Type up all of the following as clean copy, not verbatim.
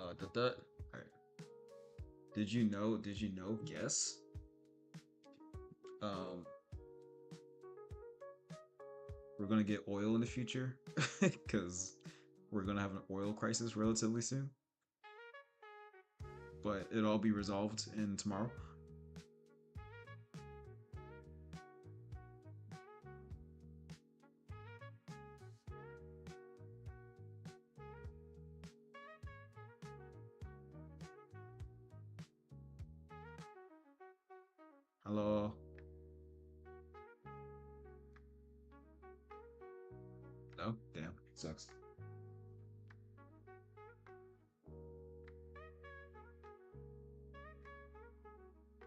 Alright. Did you know? Did you know? Guess. Um, we're gonna get oil in the future because we're gonna have an oil crisis relatively soon. But it'll all be resolved in tomorrow. Hello. No, damn, sucks.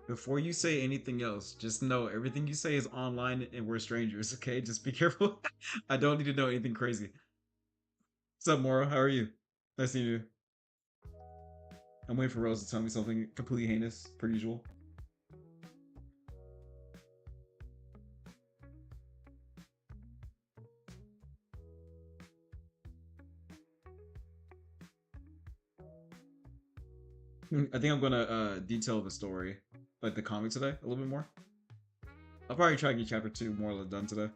Before you say anything else, just know everything you say is online and we're strangers, okay? Just be careful. I don't need to know anything crazy. What's up, Mora? How are you? Nice to meet you. I'm waiting for Rose to tell me something completely heinous, per usual. I think I'm gonna detail the story, like the comic today, a little bit more. I'll probably try to get chapter 2 more or less done today.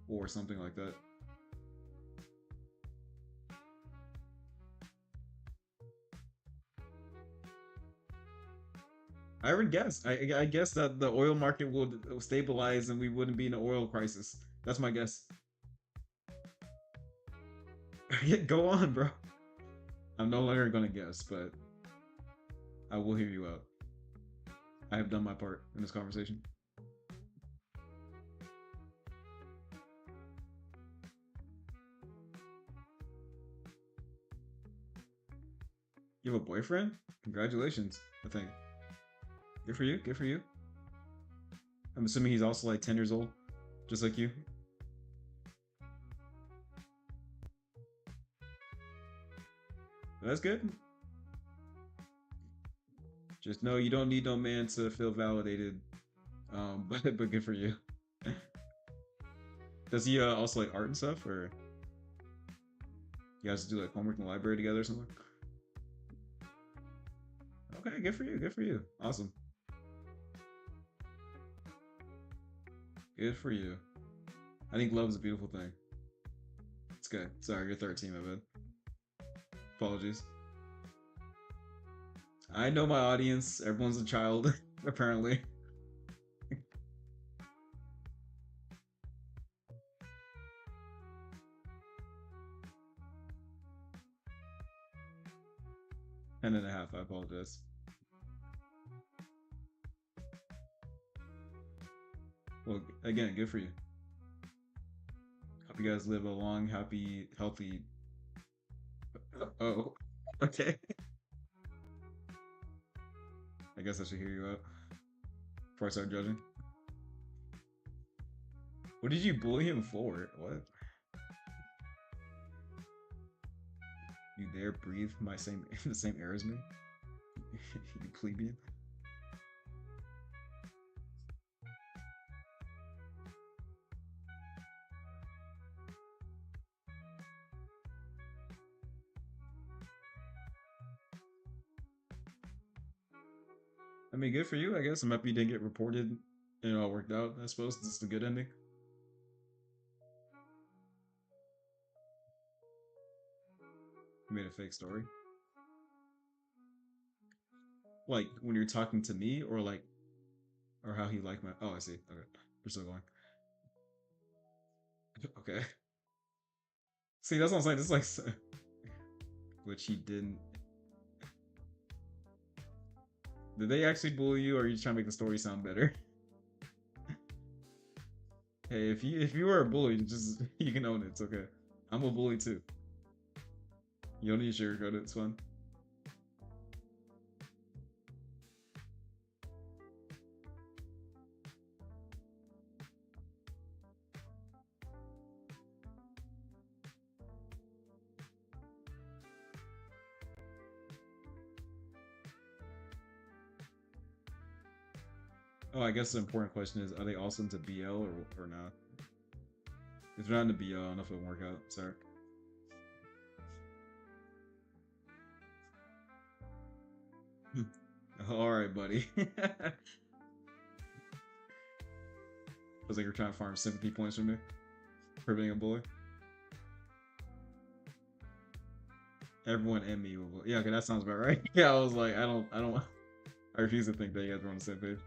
Or something like that. I already guessed. I guess that the oil market will stabilize and we wouldn't be in an oil crisis. That's my guess. Yeah, go on, bro. I'm no longer gonna guess, but I will hear you out. I have done my part in this conversation. You have a boyfriend? Congratulations, I think. Good for you, good for you. I'm assuming he's also like 10 years old, just like you. That's good. Just know you don't need no man to feel validated. But good for you. Does he also like art and stuff, or you guys do like homework in the library together or something? Okay, good for you. Good for you. Awesome. Good for you. I think love is a beautiful thing. It's good. Sorry, you're 13, my bad. Apologies. I know my audience. Everyone's a child, apparently. 10 and a half. I apologize. Well, again, good for you. Hope you guys live a long, happy, healthy. Oh, okay. I guess I should hear you out before I start judging. What did you bully him for? What? You dare breathe my same the same air as me? You plebeian. I mean, good for you. I guess I'm happy you didn't get reported. And it all worked out. I suppose this is the good ending. You made a fake story. Like when you're talking to me, or like, or how he liked my. Oh, I see. Okay, we're still going. Okay. See, that's what I'm saying. This is like, which he didn't. Did they actually bully you, or are you trying to make the story sound better? Hey, if you were a bully, just you can own it. It's okay. I'm a bully too. You don't need to sugarcoat it. It's fun. Oh, I guess the important question is: are they also into BL or not? If they're not into BL, I don't know if it'll work out. Sorry. All right, buddy. I was like, you're trying to farm sympathy points from me for being a bully. Everyone and me will. Yeah, okay, that sounds about right. Yeah, I was like, I don't. I refuse to think that you guys are on the same page.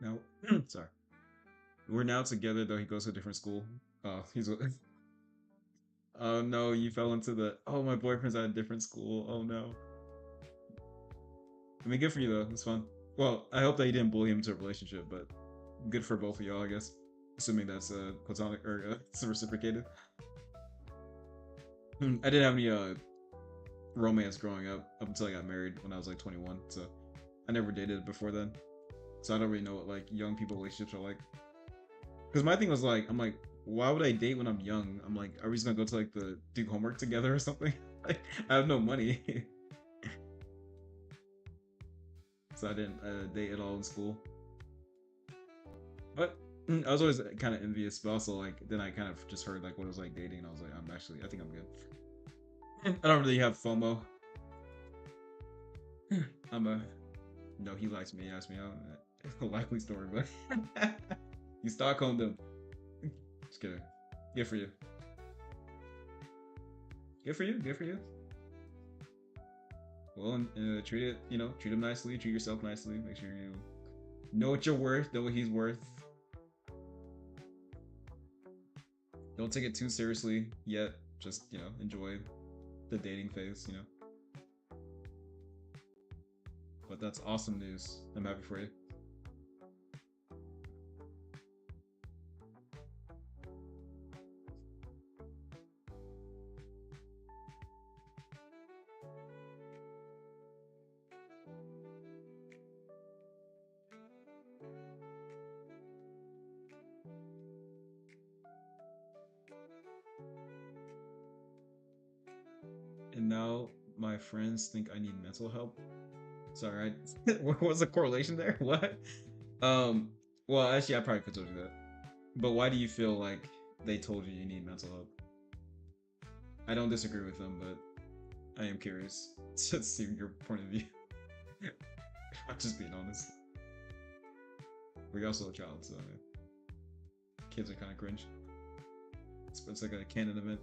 Now, sorry. We're now together, though he goes to a different school. Oh, he's. Oh no, you fell into the. Oh, my boyfriend's at a different school. Oh no. I mean, good for you though. It's fun. Well, I hope that you didn't bully him into a relationship, but good for both of y'all, I guess. Assuming that's platonic or it's reciprocated. I didn't have any romance growing up until I got married when I was like 21. So I never dated before then. So I don't really know what like young people relationships are like. Because my thing was like, I'm like, why would I date when I'm young? I'm like, are we just gonna go to like the do homework together or something? Like, I have no money, so I didn't date at all in school. But I was always kind of envious, but also like then I kind of just heard like what it was like dating, and I was like, I think I'm good. I don't really have FOMO. I'm a no. He likes me. He asked me out. It's a likely story, but you Stockholm them. Just kidding. Good for you. Good for you. Good for you. Well, and treat it. Treat him nicely. Treat yourself nicely. Make sure you know what you're worth. Know what he's worth. Don't take it too seriously yet. Just enjoy the dating phase. But that's awesome news. I'm happy for you. And now my friends think I need mental help. Sorry, what was the correlation there? What? Um, well, actually, I probably could have told you that. But why do you feel like they told you you need mental help? I don't disagree with them, but I am curious to see your point of view. I'm just being honest. We're also a child, so kids are kind of cringe. It's like a canon event.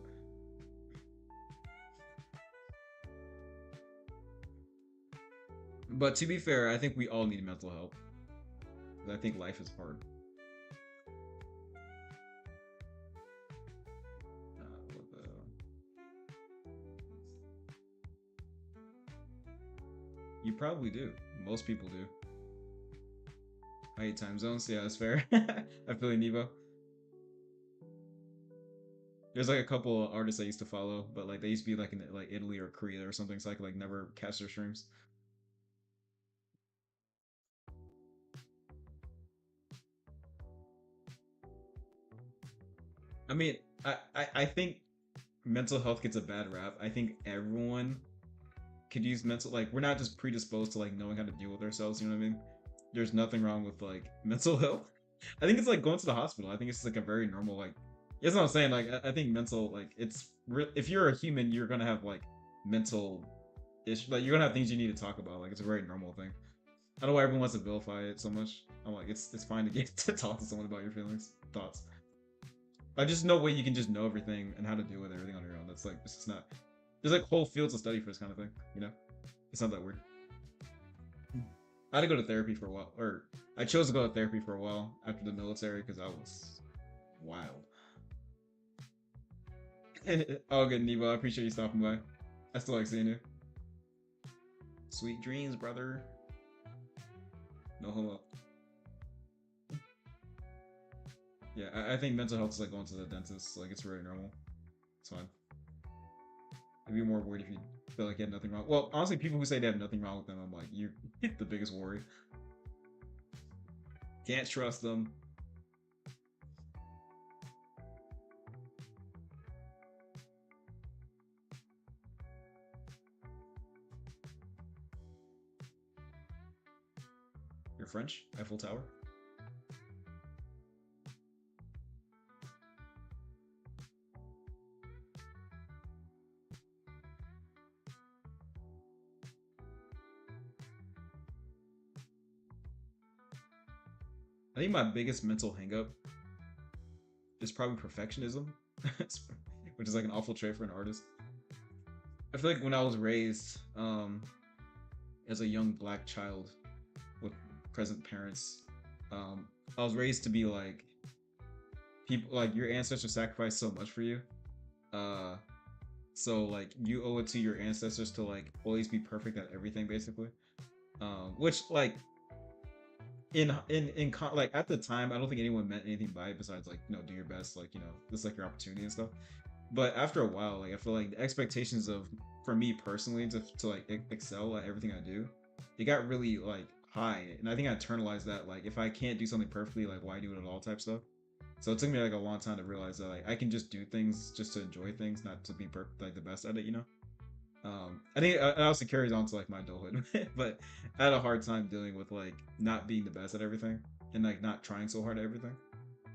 But to be fair, I think we all need mental help. I think life is hard. What You probably do. Most people do. I hate time zones. Yeah, that's fair. I feel like Nevo. There's like a couple of artists I used to follow, but like they used to be like in like Italy or Korea or something, so I could like never catch their streams. I mean, I think mental health gets a bad rap. I think everyone could use mental like we're not just predisposed to like knowing how to deal with ourselves. You know what I mean? There's nothing wrong with like mental health. I think it's like going to the hospital. I think it's like a very normal like. That's what I'm saying. Like I think mental like if you're a human, you're gonna have like mental issues. Like you're gonna have things you need to talk about. Like it's a very normal thing. I don't know why everyone wants to vilify it so much. I'm like it's fine to get to talk to someone about your feelings, thoughts. Like just no way you can just know everything and how to deal with everything on your own. That's like it's just not. There's like whole fields of study for this kind of thing. It's not that weird. I had to go to therapy for a while, or I chose to go to therapy for a while after the military because I was wild. All good, Nebo. I appreciate you stopping by. I still like seeing you. Sweet dreams, brother. No homo. Yeah, I think mental health is like going to the dentist. Like it's very normal. It's fine. I'd be more worried if you feel like you had nothing wrong. Well, honestly, people who say they have nothing wrong with them, I'm like, you're the biggest worry. Can't trust them. You're French? Eiffel Tower? I think my biggest mental hangup is probably perfectionism, which is like an awful trait for an artist. I feel like when I was raised as a young black child with present parents, I was raised to be like people like your ancestors sacrificed so much for you. Uh, so like you owe it to your ancestors to like always be perfect at everything, basically. Which like like at the time, I don't think anyone meant anything by it besides like do your best, like this is like your opportunity and stuff. But after a while, like I feel like the expectations of for me personally to like excel at everything I do, it got really like high, and I think I internalized that like if I can't do something perfectly, like why do it at all type stuff. So it took me like a long time to realize that like I can just do things just to enjoy things, not to be like the best at it. I think it also carries on to like my adulthood, but I had a hard time dealing with like not being the best at everything and like not trying so hard at everything.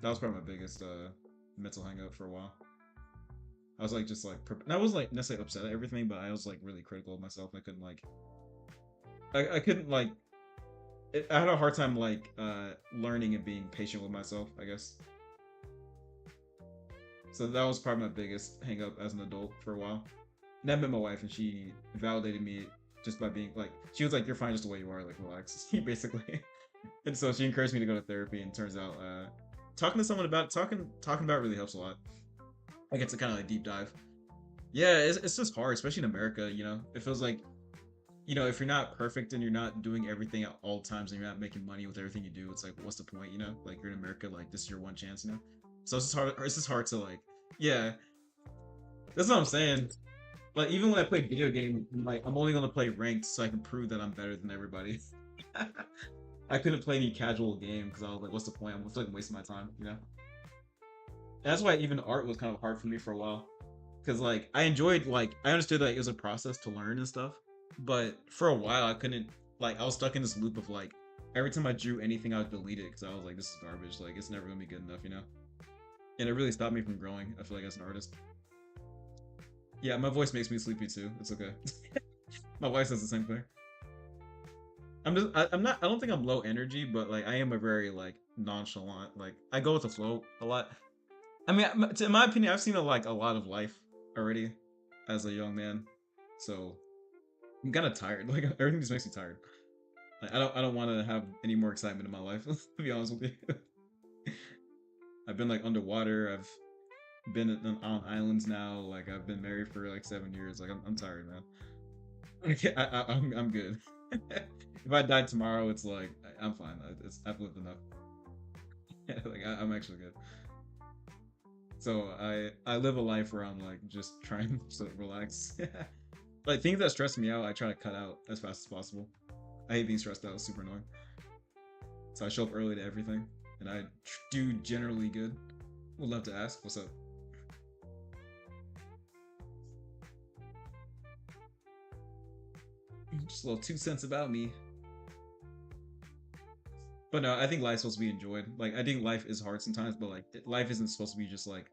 That was probably my biggest mental hang up for a while. I was like just like and I wasn't like necessarily upset at everything, but I was like really critical of myself. I couldn't like I couldn't like I had a hard time like learning and being patient with myself, I guess. So that was probably my biggest hang up as an adult for a while. And I met my wife and she validated me just by being like she was like, you're fine just the way you are, like relax, basically. And so she encouraged me to go to therapy, and turns out talking to someone about talking about it really helps a lot. I get to kind of like deep dive. Yeah, it's just hard, especially in America. It feels like if you're not perfect and you're not doing everything at all times and you're not making money with everything you do, it's like what's the point? Like you're in America, like this is your one chance. So it's just hard. It's just hard to like, yeah, that's what I'm saying. Like even when I play video games, like I'm only gonna play ranked so I can prove that I'm better than everybody. I couldn't play any casual game because I was like, what's the point? I'm like wasting my time. And that's why even art was kind of hard for me for a while. Because like I enjoyed like I understood that it was a process to learn and stuff, but for a while I couldn't like I was stuck in this loop of like every time I drew anything I would delete it because I was like this is garbage, like it's never gonna be good enough. And it really stopped me from growing. I feel like as an artist. Yeah, my voice makes me sleepy too. It's okay. My wife says the same thing. I'm not. I don't think I'm low energy, but like I am a very like nonchalant. Like I go with the flow a lot. I mean, in my opinion, I've seen like a lot of life already as a young man, so I'm kind of tired. Like everything just makes me tired. Like I don't want to have any more excitement in my life. To be honest with you, I've been like underwater. I've been on islands now. Like I've been married for like 7 years. Like I'm tired, man. Okay, I'm good. If I died tomorrow, it's like I'm fine. I've lived enough. Like I'm actually good. So I live a life where I'm like just trying to relax. Like things that stress me out, I try to cut out as fast as possible. I hate being stressed out; it's super annoying. So I show up early to everything, and I do generally good. Would love to ask, what's up? Just a little 2 cents about me. But no, I think life's supposed to be enjoyed. Like I think life is hard sometimes, but like life isn't supposed to be just like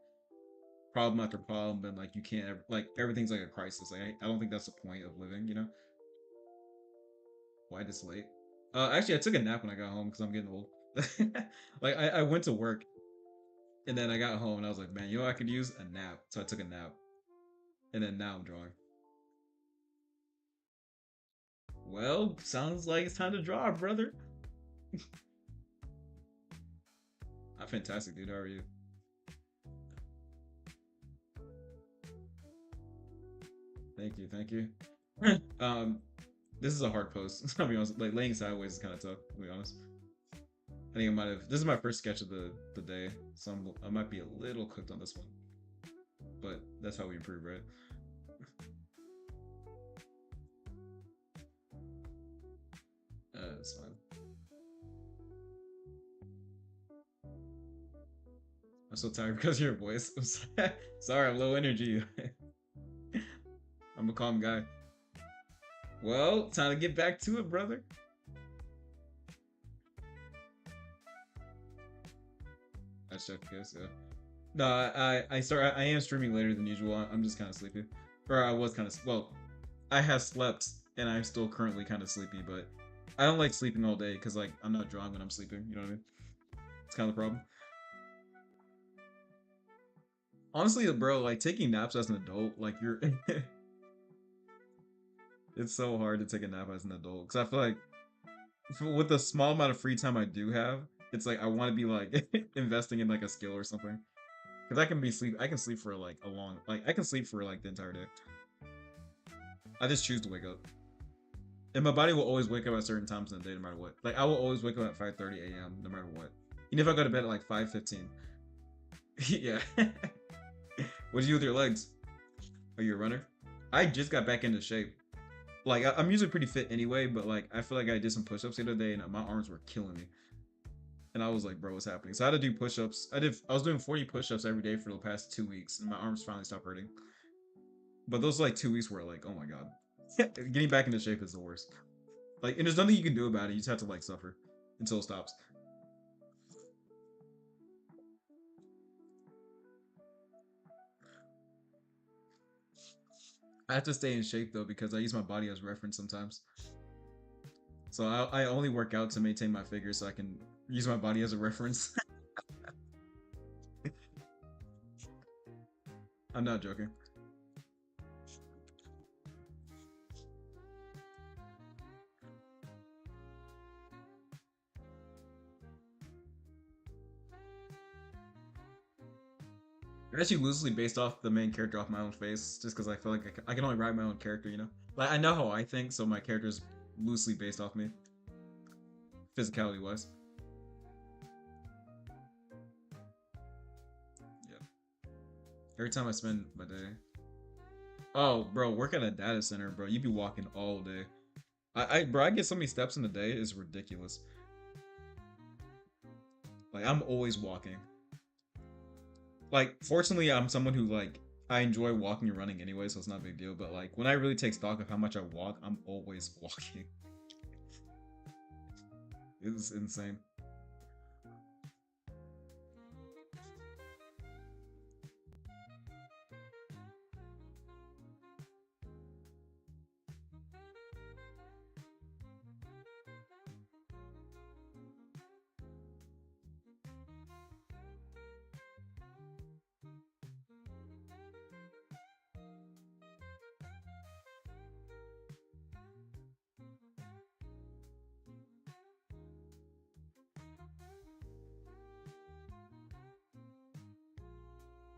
problem after problem, and like you can't ever, like everything's like a crisis. Like I don't think that's the point of living. Why this late? Actually, I took a nap when I got home because I'm getting old. Like I went to work and then I got home and I was like, man, I could use a nap. So I took a nap, and then now I'm drawing. Well, sounds like it's time to draw, brother. I'm fantastic, dude. How are you? Thank you. um, this is a hard pose. I'll be honest. Like laying sideways is kind of tough. To be honest, I think I might have. This is my first sketch of the day, so I might be a little cooked on this one. But that's how we improve, right? It's fine. I'm so tired because of your voice. Sorry, I'm low energy. I'm a calm guy. Well, time to get back to it, brother. That's Chef Kiss, yeah. No, I am streaming later than usual. I'm just kind of sleepy, or I was kind of well. I have slept and I'm still currently kind of sleepy, but I don't like sleeping all day because like I'm not drawing when I'm sleeping. You know what I mean? It's kind of the problem. Honestly, bro, like taking naps as an adult, like you're, it's so hard to take a nap as an adult because I feel like with the small amount of free time I do have, it's like I want to be like investing in like a skill or something. Because I can sleep for like a long, like I can sleep for like the entire day. I just choose to wake up. And my body will always wake up at certain times in the day, no matter what. Like I will always wake up at 5:30 a.m. no matter what. Even if I go to bed at like 5:15. Yeah. What do you do with your legs? Are you a runner? I just got back into shape. Like I'm usually pretty fit anyway, but like I feel like I did some push-ups the other day and my arms were killing me. And I was like, bro, what's happening? So I had to do push-ups. I was doing 40 push-ups every day for the past 2 weeks, and my arms finally stopped hurting. But those like 2 weeks were like, oh my god. Getting back into shape is the worst. Like, and there's nothing you can do about it. You just have to like suffer until it stops. I have to stay in shape though because I use my body as reference sometimes. So I only work out to maintain my figure so I can use my body as a reference. I'm not joking. They're actually loosely based off the main character off my own face, just because I feel like I can only write my own character, you know? Like, I know how I think, so my character's loosely based off me, physicality wise. Yeah. Every time I spend my day. Oh, bro, work at a data center, bro. You be walking all day. Bro, I get so many steps in a day, it's ridiculous. Like, I'm always walking. Like, fortunately, I'm someone who, like, I enjoy walking and running anyway, so it's not a big deal. But, like, when I really take stock of how much I walk, I'm always walking. It's insane.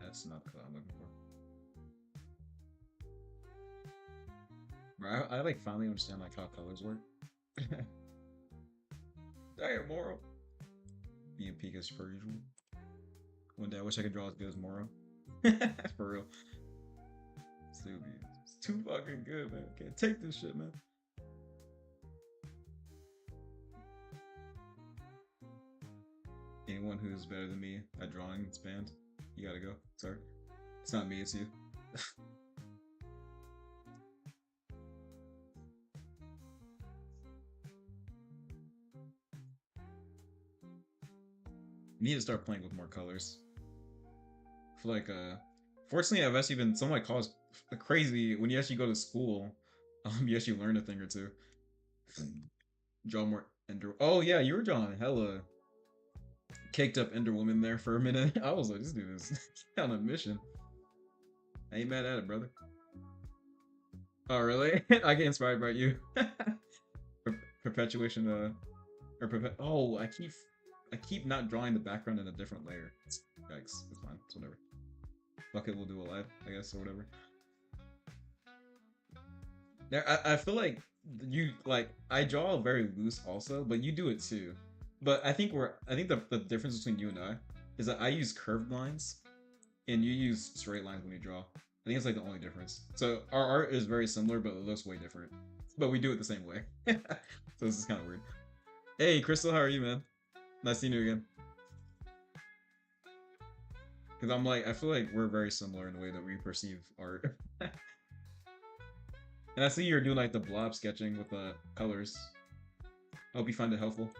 That's not the color I'm looking for. Bro, I like finally understand like how colors work. Damn, Moro. Being Pika's per usual. One day I wish I could draw as good as Moro. For real. Stupid. It's too fucking good, man. Can't take this shit, man. Anyone who's better than me at drawing is banned. You gotta go. Sorry. It's not me, it's you. You need to start playing with more colors. I feel like fortunately I've actually been some of my college crazy when you actually go to school, you actually learn a thing or two. Draw more Ender. Oh yeah, you were drawing hella caked up Ender Woman there for a minute. I was like, this dude is on a mission. I ain't mad at it, brother. Oh really? I get inspired by you. Perpetuation oh, I keep not drawing the background in a different layer. Yikes, it's fine. It's whatever. Fuck it, we'll do a live, I guess, or whatever. I feel like you like I draw very loose also, but you do it too. But I think the difference between you and I is that I use curved lines and you use straight lines when you draw. I think it's like the only difference. So our art is very similar, but it looks way different. But we do it the same way. So this is kind of weird. Hey, Crystal, how are you, man? Nice seeing you again. Because I'm like, I feel like we're very similar in the way that we perceive art. And I see you're doing like the blob sketching with the colors. I hope you find it helpful.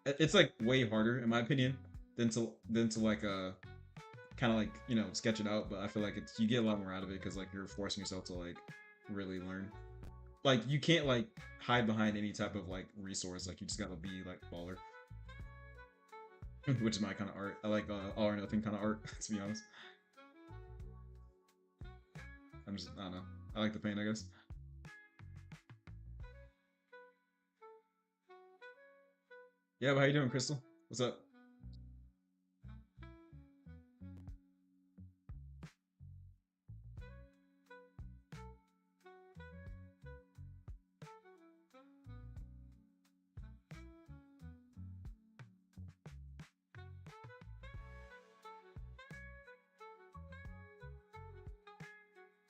It's like way harder, in my opinion, than to like kind of like sketch it out. But I feel like it's you get a lot more out of it because like you're forcing yourself to like really learn. Like you can't like hide behind any type of like resource. Like you just gotta be like baller, which is my kind of art. I like all or nothing kind of art. To be honest, I don't know. I like the paint, I guess. Yeah, but how you doing, Crystal? What's up?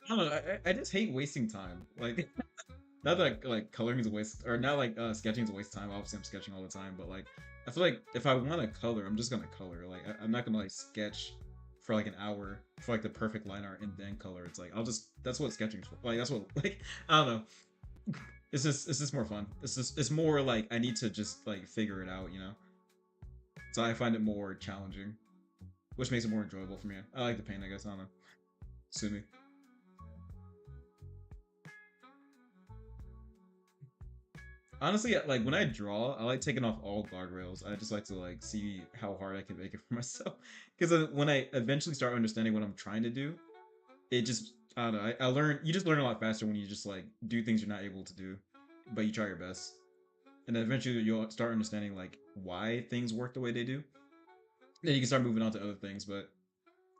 I don't know. I just hate wasting time. Like not that like coloring is a waste, or not like sketching is a waste of time. Obviously, I'm sketching all the time, but like I feel like if I want to color, I'm just gonna color. Like I'm not gonna like sketch for like an hour for like the perfect line art and then color. It's like I'll just that's what sketching's for. Like that's what like I don't know. It's just more fun. It's more like I need to just like figure it out, you know. So I find it more challenging, which makes it more enjoyable for me. I like the paint, I guess. I don't know. Sue me. Honestly, like when I draw, I like taking off all guardrails. I just like to like see how hard I can make it for myself. Because when I eventually start understanding what I'm trying to do, it just I don't know. I learn. You just learn a lot faster when you just like do things you're not able to do, but you try your best, and then eventually you'll start understanding like why things work the way they do. Then you can start moving on to other things. But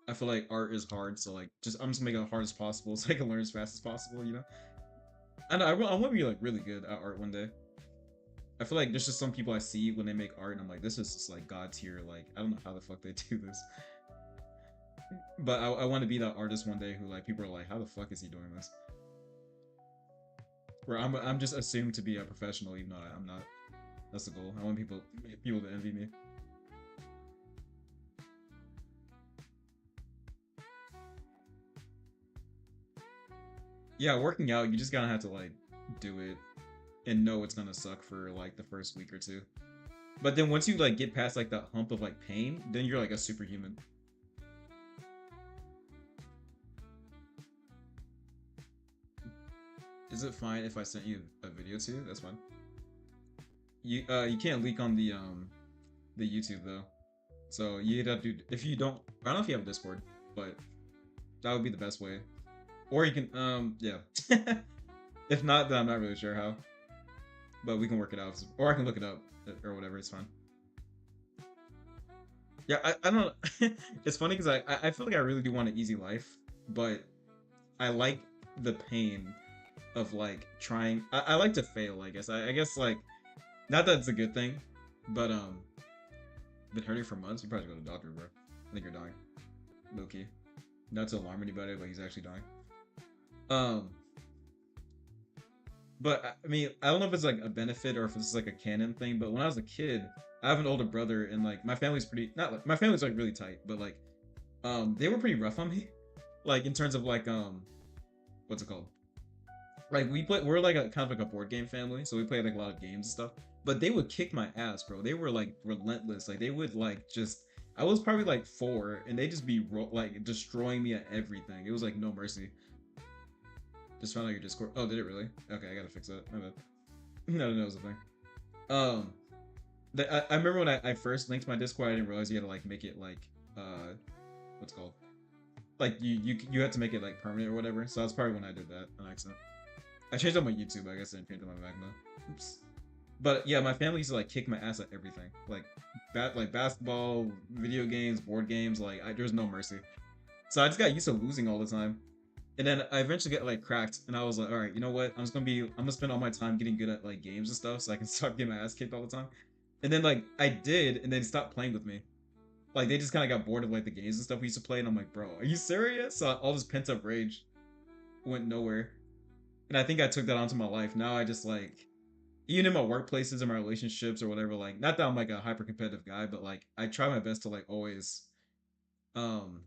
I feel like art is hard, so like just I'm just making it hard as possible so I can learn as fast as possible. You know, and I want to be like really good at art one day. I feel like there's just some people I see when they make art, and I'm like, this is just like god tier. Like, I don't know how the fuck they do this, but I want to be that artist one day who like people are like, how the fuck is he doing this? Where I'm just assumed to be a professional, even though I'm not. That's the goal. I want people to envy me. Yeah, working out, you just gotta have to like do it and know it's gonna suck for like the first week or two. But then once you like get past like that hump of like pain, then you're like a superhuman. Is it fine if I sent you a video too? That's fine. You can't leak on the YouTube though. So you'd have to if you don't I don't know if you have a Discord, but that would be the best way. Or you can yeah. If not, then I'm not really sure how. But we can work it out. Or I can look it up or whatever, it's fine. Yeah, I don't it's funny because I feel like I really do want an easy life, but I like the pain of like trying I like to fail, I guess. I guess like not that it's a good thing, but been hurting for months. You probably should go to the doctor, bro. I think you're dying. Low key. Not to alarm anybody, but he's actually dying. Um, but I mean, I don't know if it's like a benefit or if it's like a canon thing. But when I was a kid, I have an older brother, and like my family's pretty not like my family's like really tight, but like they were pretty rough on me, like in terms of like what's it called? Like we're like a kind of like a board game family, so we play like a lot of games and stuff. But they would kick my ass, bro. They were like relentless. Like they would like just. I was probably like 4, and they just be like destroying me at everything. It was like no mercy. Just found out your Discord. Oh, did it really? Okay, I gotta fix that. My bad. No, no, it was a thing. Um, I remember when I first linked my Discord, I didn't realize you had to like make it like what's it called? Like you had to make it like permanent or whatever. So that's probably when I did that on accident. I changed on my YouTube. I guess I didn't change on my Mac though. Oops. But yeah, my family used to like kick my ass at everything, like like basketball, video games, board games. Like there's no mercy. So I just got used to losing all the time. And then I eventually get like cracked, and I was like, all right, you know what? I'm gonna spend all my time getting good at like games and stuff, so I can stop getting my ass kicked all the time. And then like I did, and they stopped playing with me. Like they just kind of got bored of like the games and stuff we used to play, and I'm like, bro, are you serious? So all this pent up rage went nowhere, and I think I took that onto my life. Now I just like, even in my workplaces and my relationships or whatever, like not that I'm like a hyper competitive guy, but like I try my best to like always um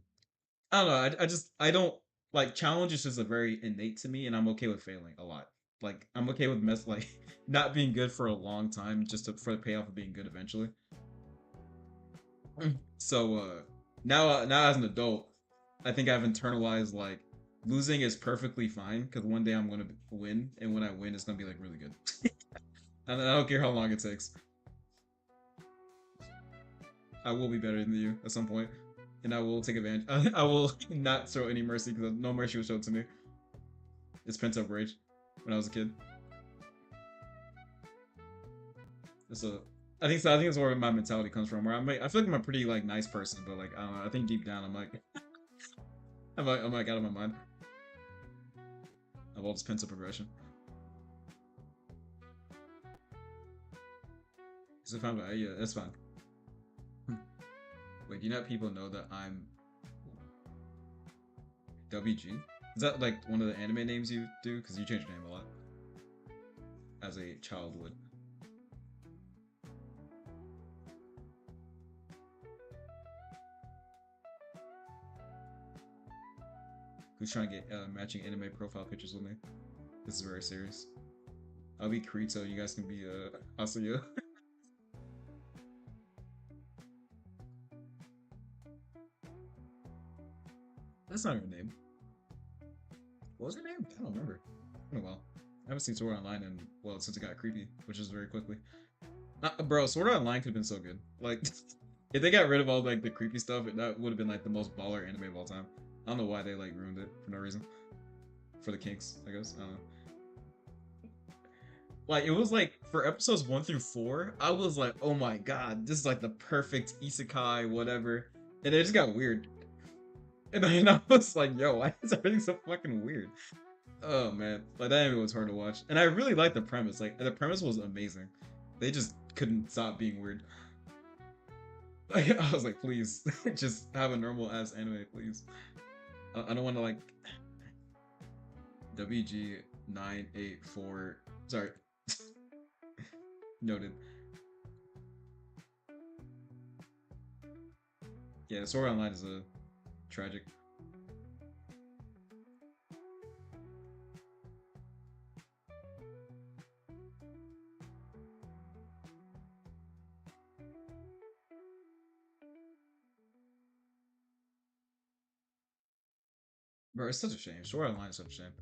I don't know. I don't like challenges just a very innate to me, and I'm okay with failing a lot. Like I'm okay with like not being good for a long time just for the payoff of being good eventually. So now as an adult, I think I've internalized like losing is perfectly fine because one day I'm gonna win, and when I win, it's gonna be like really good. And I don't care how long it takes. I will be better than you at some point, and I will take advantage. I will not show any mercy because no mercy was shown to me. It's pent up rage when I was a kid. So I think so. I think that's where my mentality comes from. Where I feel like I'm a pretty like nice person, but like I don't know. I think deep down I'm like out of my mind of all this pent up aggression. So fine, but yeah, that's fine. Wait, do you know people know that I'm WG? Is that like one of the anime names you do? Because you change your name a lot as a child would. Who's trying to get matching anime profile pictures with me? This is very serious. I'll be Kirito. You guys can be Asuya. That's not her name. What was her name? I don't remember. Oh well. I haven't seen Sword Art Online in well since it got creepy, which is very quickly. Bro, Sword Art Online could have been so good. Like, if they got rid of all like the creepy stuff, that would have been like the most baller anime of all time. I don't know why they like ruined it for no reason. For the kinks, I guess. I don't know. Like it was like for episodes 1 through 4, I was like, oh my god, this is like the perfect isekai, whatever. And it just got weird. And then I was like, yo, why is everything so fucking weird? Oh man, like that anime was hard to watch, and I really liked the premise. Like the premise was amazing. They just couldn't stop being weird. Like, I was like, please, just have a normal ass anime, please. I don't want to like WG984. Sorry, noted. Yeah, Sword Art Online is a tragic. Bro, it's such a shame. Sword Art Online is such a shame.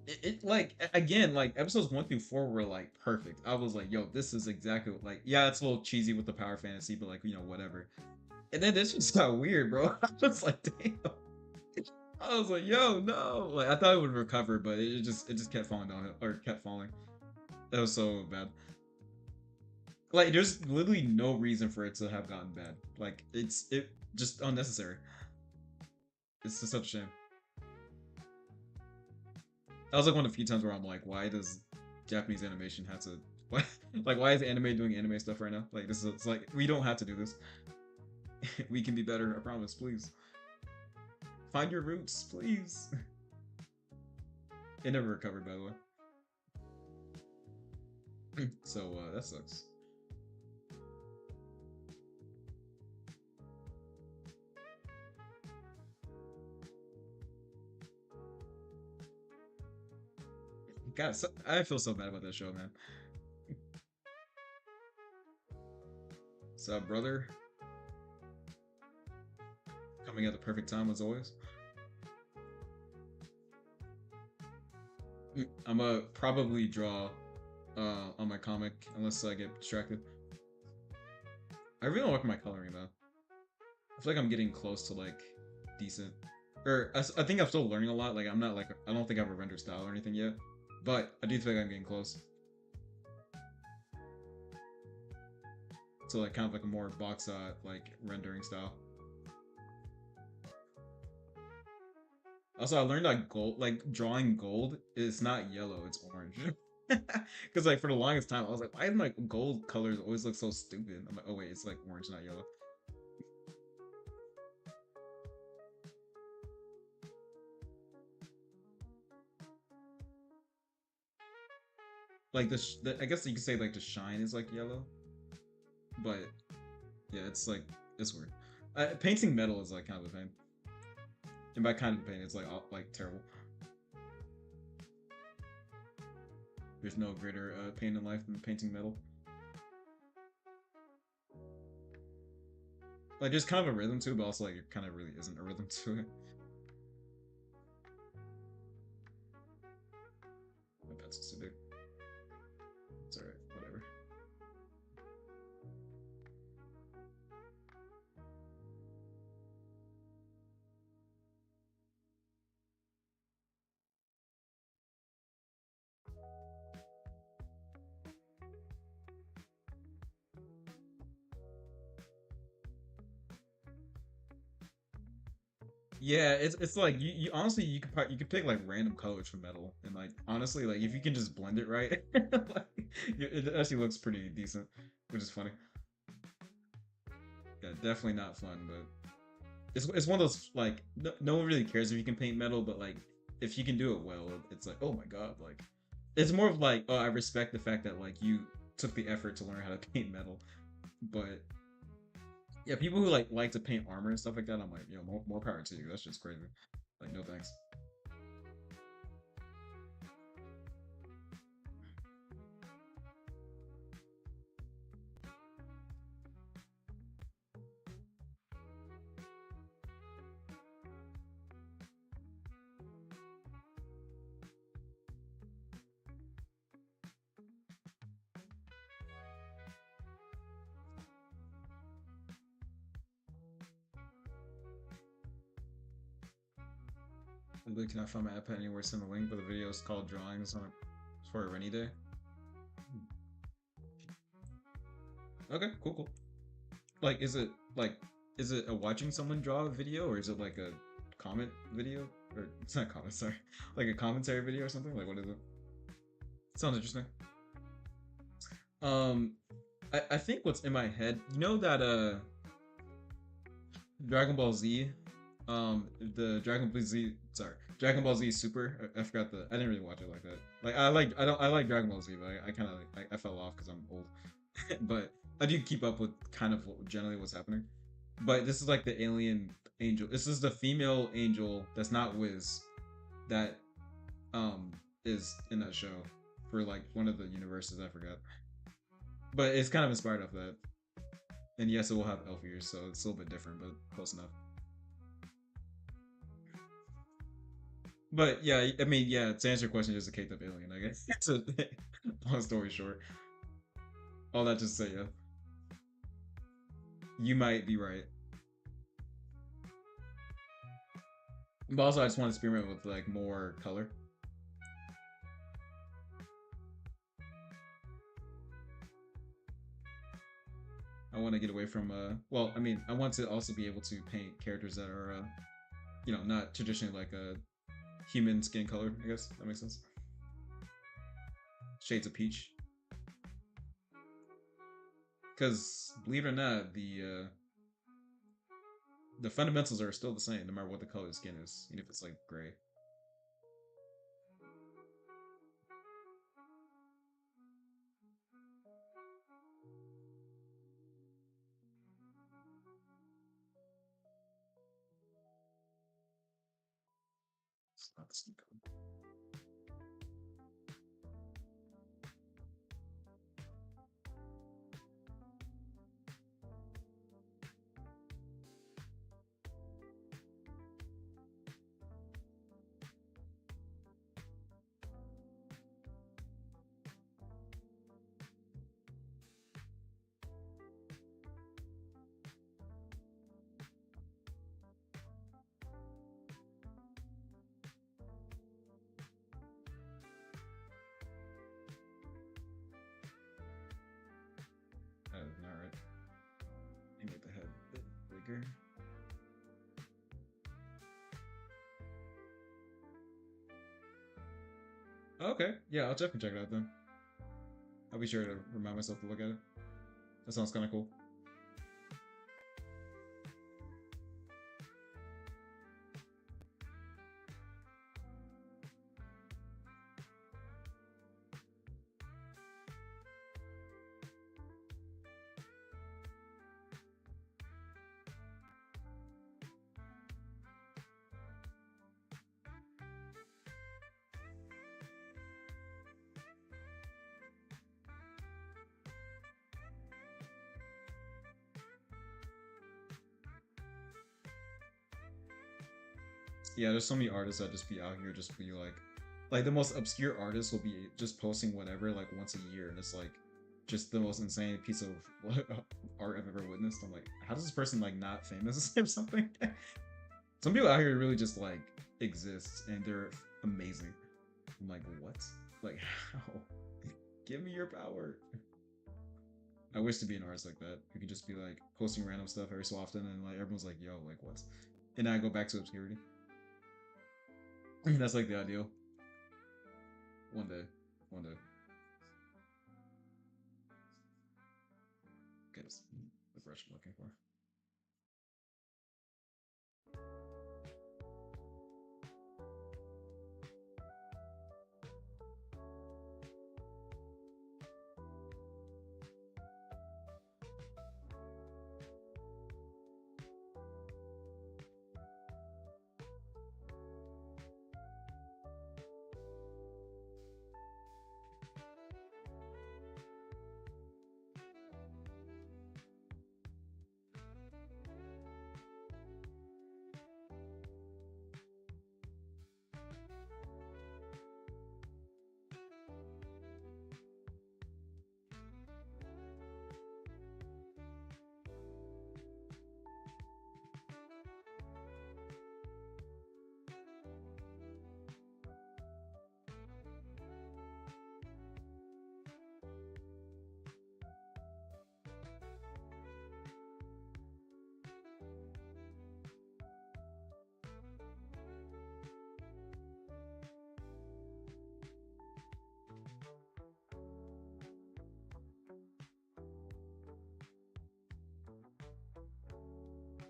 It like again like episodes 1 through 4 were like perfect. I was like, yo, this is exactly what, like yeah, it's a little cheesy with the power fantasy, but like whatever. And then this just got weird, bro. I was like, damn. I was like, yo, no. Like I thought it would recover, but it just kept falling down or kept falling. That was so bad. Like there's literally no reason for it to have gotten bad. Like it just unnecessary. It's just such a shame. That was like one of the few times where I'm like, why does Japanese animation have to why why is anime doing anime stuff right now? Like this is it's like we don't have to do this. We can be better, I promise, please. Find your roots, please. It never recovered by the way. So that sucks. God, I feel so bad about that show, man. So brother, coming at the perfect time as always. I'm gonna probably draw on my comic unless I get distracted. I really don't like my coloring though. I feel like I'm getting close to like decent, or I think I'm still learning a lot. Like I'm not like I don't think I have a render style or anything yet, but I do think I'm getting close to like kind of like a more box like rendering style. Also, I learned that gold, like drawing gold, is not yellow; it's orange. Because like for the longest time, I was like, why do my gold colors always look so stupid? I'm like, oh wait, it's like orange, not yellow. Like I guess you could say like the shine is like yellow, but yeah, it's like it's weird. Painting metal is like kind of a pain, and by kind of pain, it's like like terrible. There's no greater pain in life than painting metal. Like there's kind of a rhythm to it, but also like it kind of really isn't a rhythm to it. My pencil's too big. It's alright, whatever. Yeah, it's like you honestly you could pick like random colors from metal and like honestly like if you can just blend it right, like, it actually looks pretty decent, which is funny. Yeah, definitely not fun, but it's one of those like no one really cares if you can paint metal, but like if you can do it well, it's like oh my god, like it's more of like oh I respect the fact that like you took the effort to learn how to paint metal, but yeah, people who like to paint armor and stuff like that, I'm like more power to you. That's just crazy. Like no thanks. Literally cannot find my iPad anywhere. Send a link, but the video is called Drawings on for a rainy day. Okay, cool, cool. Like, like, is it a watching someone draw a video, or is it like a comment video, or it's not comment, sorry, like a commentary video or something? Like, what is it? Sounds interesting. Um, I think what's in my head, you know that Dragon Ball Z, the Dragon Ball Z, sorry, Dragon Ball Z Super. I forgot the. I didn't really watch it like that. Like I like Dragon Ball Z, but I kind of I fell off because I'm old. But I do keep up with kind of what generally what's happening. But this is like the alien angel. This is the female angel that's not Wiz that um is in that show for like one of the universes. I forgot, but it's kind of inspired off that. And yes, it will have elf ears, so it's a little bit different, but close enough. But yeah, I mean, yeah. To answer your question, just a caked up alien. I guess. It's a long story short. All that just to say, yeah, you might be right. But also, I just want to experiment with like more color. I want to get away from well, I mean, I want to also be able to paint characters that are not traditionally like a human skin color. I guess that makes sense. Shades of peach. Because believe it or not, the fundamentals are still the same no matter what the color of the skin is, even if it's like gray. It's not the skin color. That is not right. And get the head a bit bigger. Okay, yeah, I'll definitely check it out then. I'll be sure to remind myself to look at it. That sounds kind of cool. Yeah, there's so many artists that just be out here just be like the most obscure artists will be just posting whatever like once a year, and it's like just the most insane piece of art I've ever witnessed. I'm like, how does this person like not famous or something? Some people out here really just like exist and they're amazing. I'm like, what? Like how? Give me your power. I wish to be an artist like that. You can just be like posting random stuff every so often, and like everyone's like, "Yo, like what?" And then I go back to obscurity. That's like the ideal. One day, one day. Okay, that's the brush I'm looking for.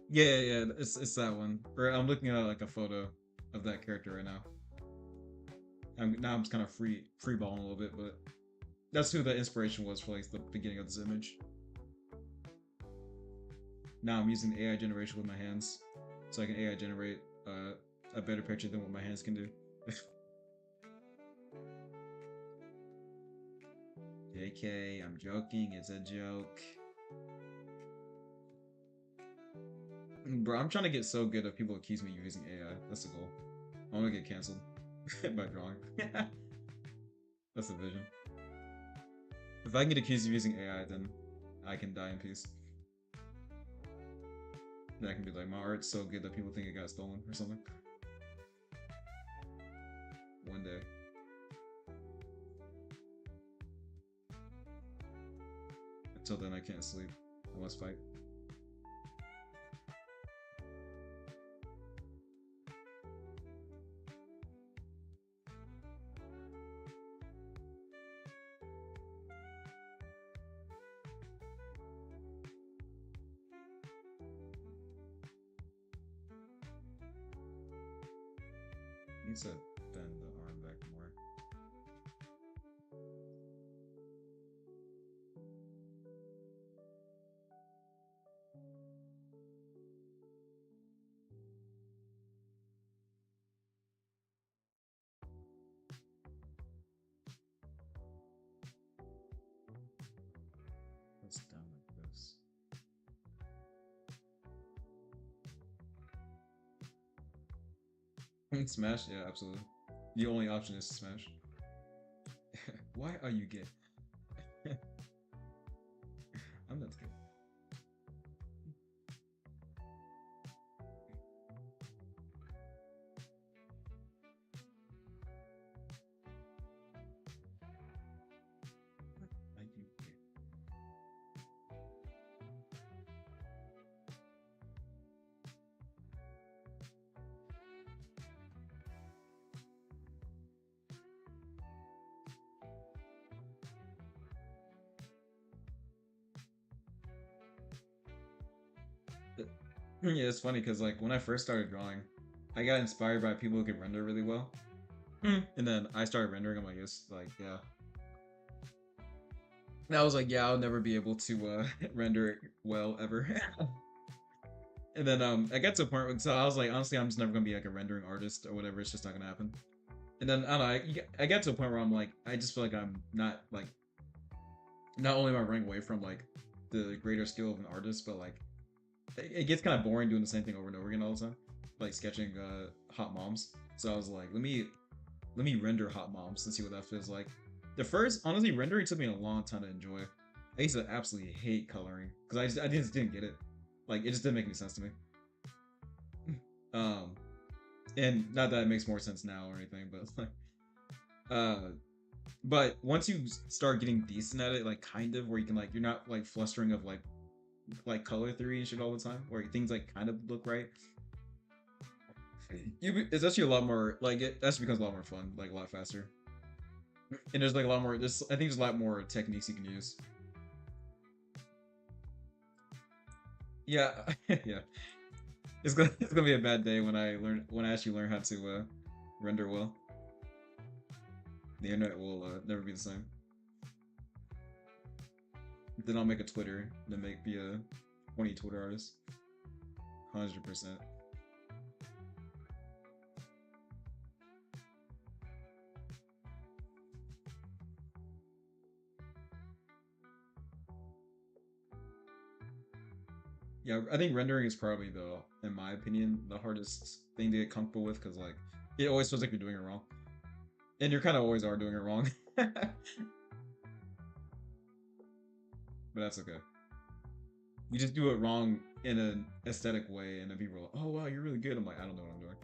Yeah. It's that one. Or I'm looking at like a photo of that character right now. I'm just kind of free balling a little bit, but that's who the inspiration was for like the beginning of this image. Now I'm using AI generation with my hands, so I can AI generate a better picture than what my hands can do. JK, I'm joking. It's a joke. Bro, I'm trying to get so good that people accuse me of using AI. That's the goal. I want to get canceled by drawing. That's the vision. If I can get accused of using AI, then I can die in peace. Then I can be like, my art's so good that people think it got stolen or something. One day. Until then, I can't sleep. I must fight. Needs to bend the arm back more. It's down like this. Smash? Yeah, absolutely. The only option is to smash. Why are you gay? I'm not gay. Are you gay? Yeah, it's funny because like when I first started drawing, I got inspired by people who could render really well. And then I started rendering. I'm like, yes, like yeah. And I was like, yeah, I'll never be able to render it well ever. And then I got to a point where so I was like, honestly, I'm just never gonna be like a rendering artist or whatever. It's just not gonna happen. And then I don't know. I got to a point where I'm like, I just feel like I'm not like not only am I running away from like the greater skill of an artist, but like it gets kind of boring doing the same thing over and over again all the time, like sketching hot moms. So I was like, let me render hot moms and see what that feels like. The first, honestly, rendering took me a long time to enjoy. I used to absolutely hate coloring because I just didn't get it. Like it just didn't make any sense to me. Um, and not that it makes more sense now or anything, but like, uh, but once you start getting decent at it, like kind of where you can like you're not like flustering of like color theory and shit all the time, where things like kind of look right. It's actually a lot more like it. That's becomes a lot more fun, like a lot faster. And there's like a lot more. There's I think there's a lot more techniques you can use. Yeah, yeah. It's gonna be a bad day when I actually learn how to render well. The internet will never be the same. Then I'll make a Twitter, then make be a 20 Twitter artist. 100%. Yeah, I think rendering is probably in my opinion, the hardest thing to get comfortable with because like it always feels like you're doing it wrong, and you kind of always are doing it wrong. But that's okay. You just do it wrong in an aesthetic way, and then people are like, "Oh wow, you're really good." I'm like, I don't know what I'm doing.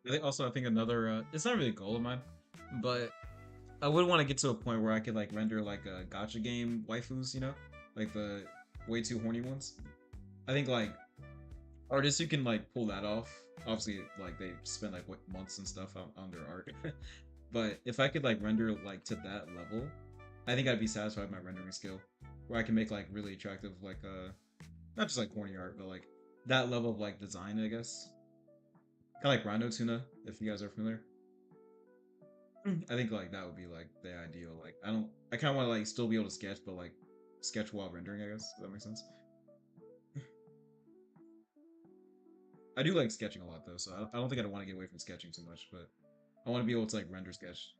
I think another it's not really a goal of mine, but I would want to get to a point where I could like render like a gotcha game waifus, you know, like the way too horny ones. I think like artists who can like pull that off. Obviously, like they spend like what months and stuff on their art. But if I could like render like to that level, I think I'd be satisfied with my rendering skill, where I can make like really attractive like not just like corny art, but like that level of like design, I guess. Kind of like Rhino Tuna, if you guys are familiar. I think like that would be like the ideal. Like I kind of want to like still be able to sketch, but like sketch while rendering. I guess if that makes sense. I do like sketching a lot though, so I don't think I'd want to get away from sketching too much, but I want to be able to like render sketch,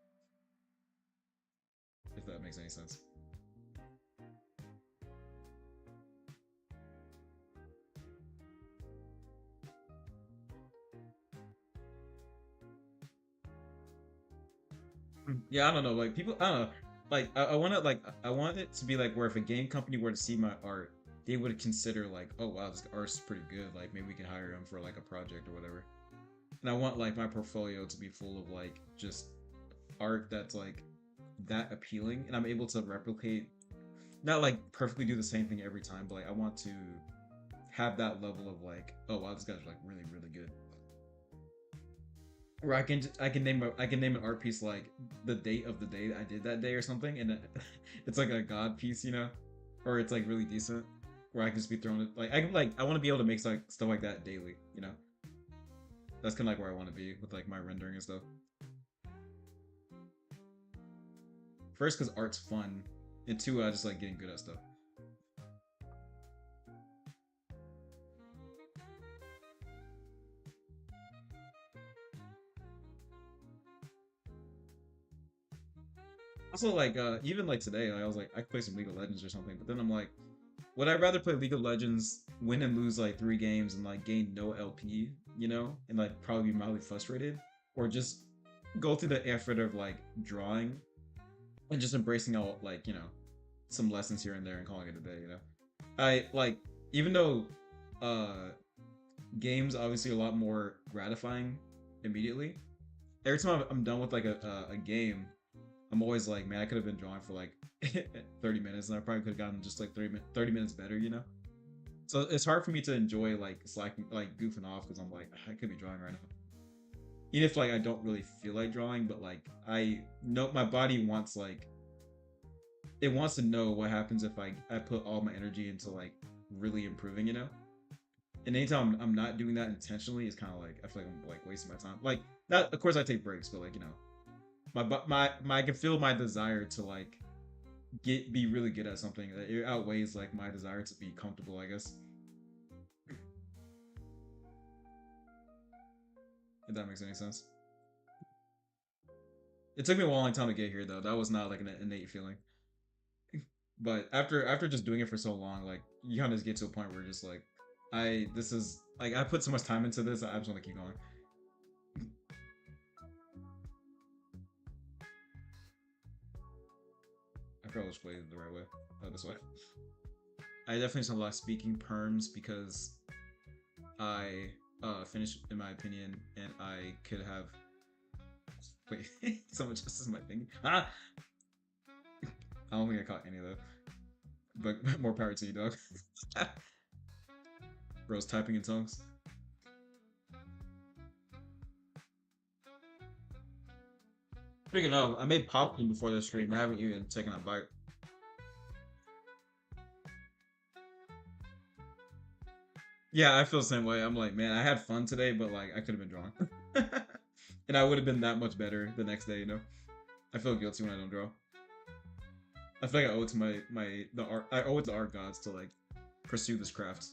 if that makes any sense. Yeah, I don't know. Like people, I don't know. Like I want to like I want it to be like where if a game company were to see my art, they would consider like, oh wow, this art's pretty good. Like maybe we can hire him for like a project or whatever. And I want like my portfolio to be full of like just art that's like that appealing, and I'm able to replicate, not like perfectly do the same thing every time, but like I want to have that level of like, oh wow, this guy's like really really good. Where I can name an art piece like the date of the day I did that day or something, and it's like a god piece, you know, or it's like really decent. Where I can just be thrown it like I want to be able to make like stuff like that daily, you know. That's kind of like where I want to be with like my rendering and stuff. First, because art's fun, and two, I just like getting good at stuff. Also, like even like today, I was like I could play some League of Legends or something, but then I'm like, would I rather play League of Legends, win and lose like 3 games and like gain no LP, you know, and like probably be mildly frustrated, or just go through the effort of like drawing and just embracing all like some lessons here and there and calling it a day, you know. I like even though uh games obviously are a lot more gratifying immediately. Every time I'm done with like a game, I'm always like, man, I could have been drawing for like 30 minutes, and I probably could have gotten just like 30 minutes better, you know. So it's hard for me to enjoy like slacking, like goofing off, because I'm like, I could be drawing right now. Even if like I don't really feel like drawing, but like I know my body wants like it wants to know what happens if I put all my energy into like really improving, you know. And anytime I'm not doing that intentionally, it's kind of like I feel like I'm like wasting my time. Like that, of course, I take breaks, but like my I can feel my desire to like be really good at something. It outweighs like my desire to be comfortable, I guess. If that makes any sense. It took me a long time to get here, though. That was not like an innate feeling. But after just doing it for so long, like you kind of get to a point where you're just like, this is like I put so much time into this. I just want to keep going. I probably just played it the right way. This way. I definitely spent a lot of speaking perms because I finished in my opinion, and I could have wait someone just as my thing. Ah, I don't think I caught any of that. But more power to you, dog. Bro's typing in tongues. Speaking of, I made popcorn before this stream. I haven't even taken a bite. Yeah, I feel the same way. I'm like, man, I had fun today, but like I could have been drawing. And I would have been that much better the next day, you know? I feel guilty when I don't draw. I feel like I owe it to the art I owe it to art gods to like pursue this craft.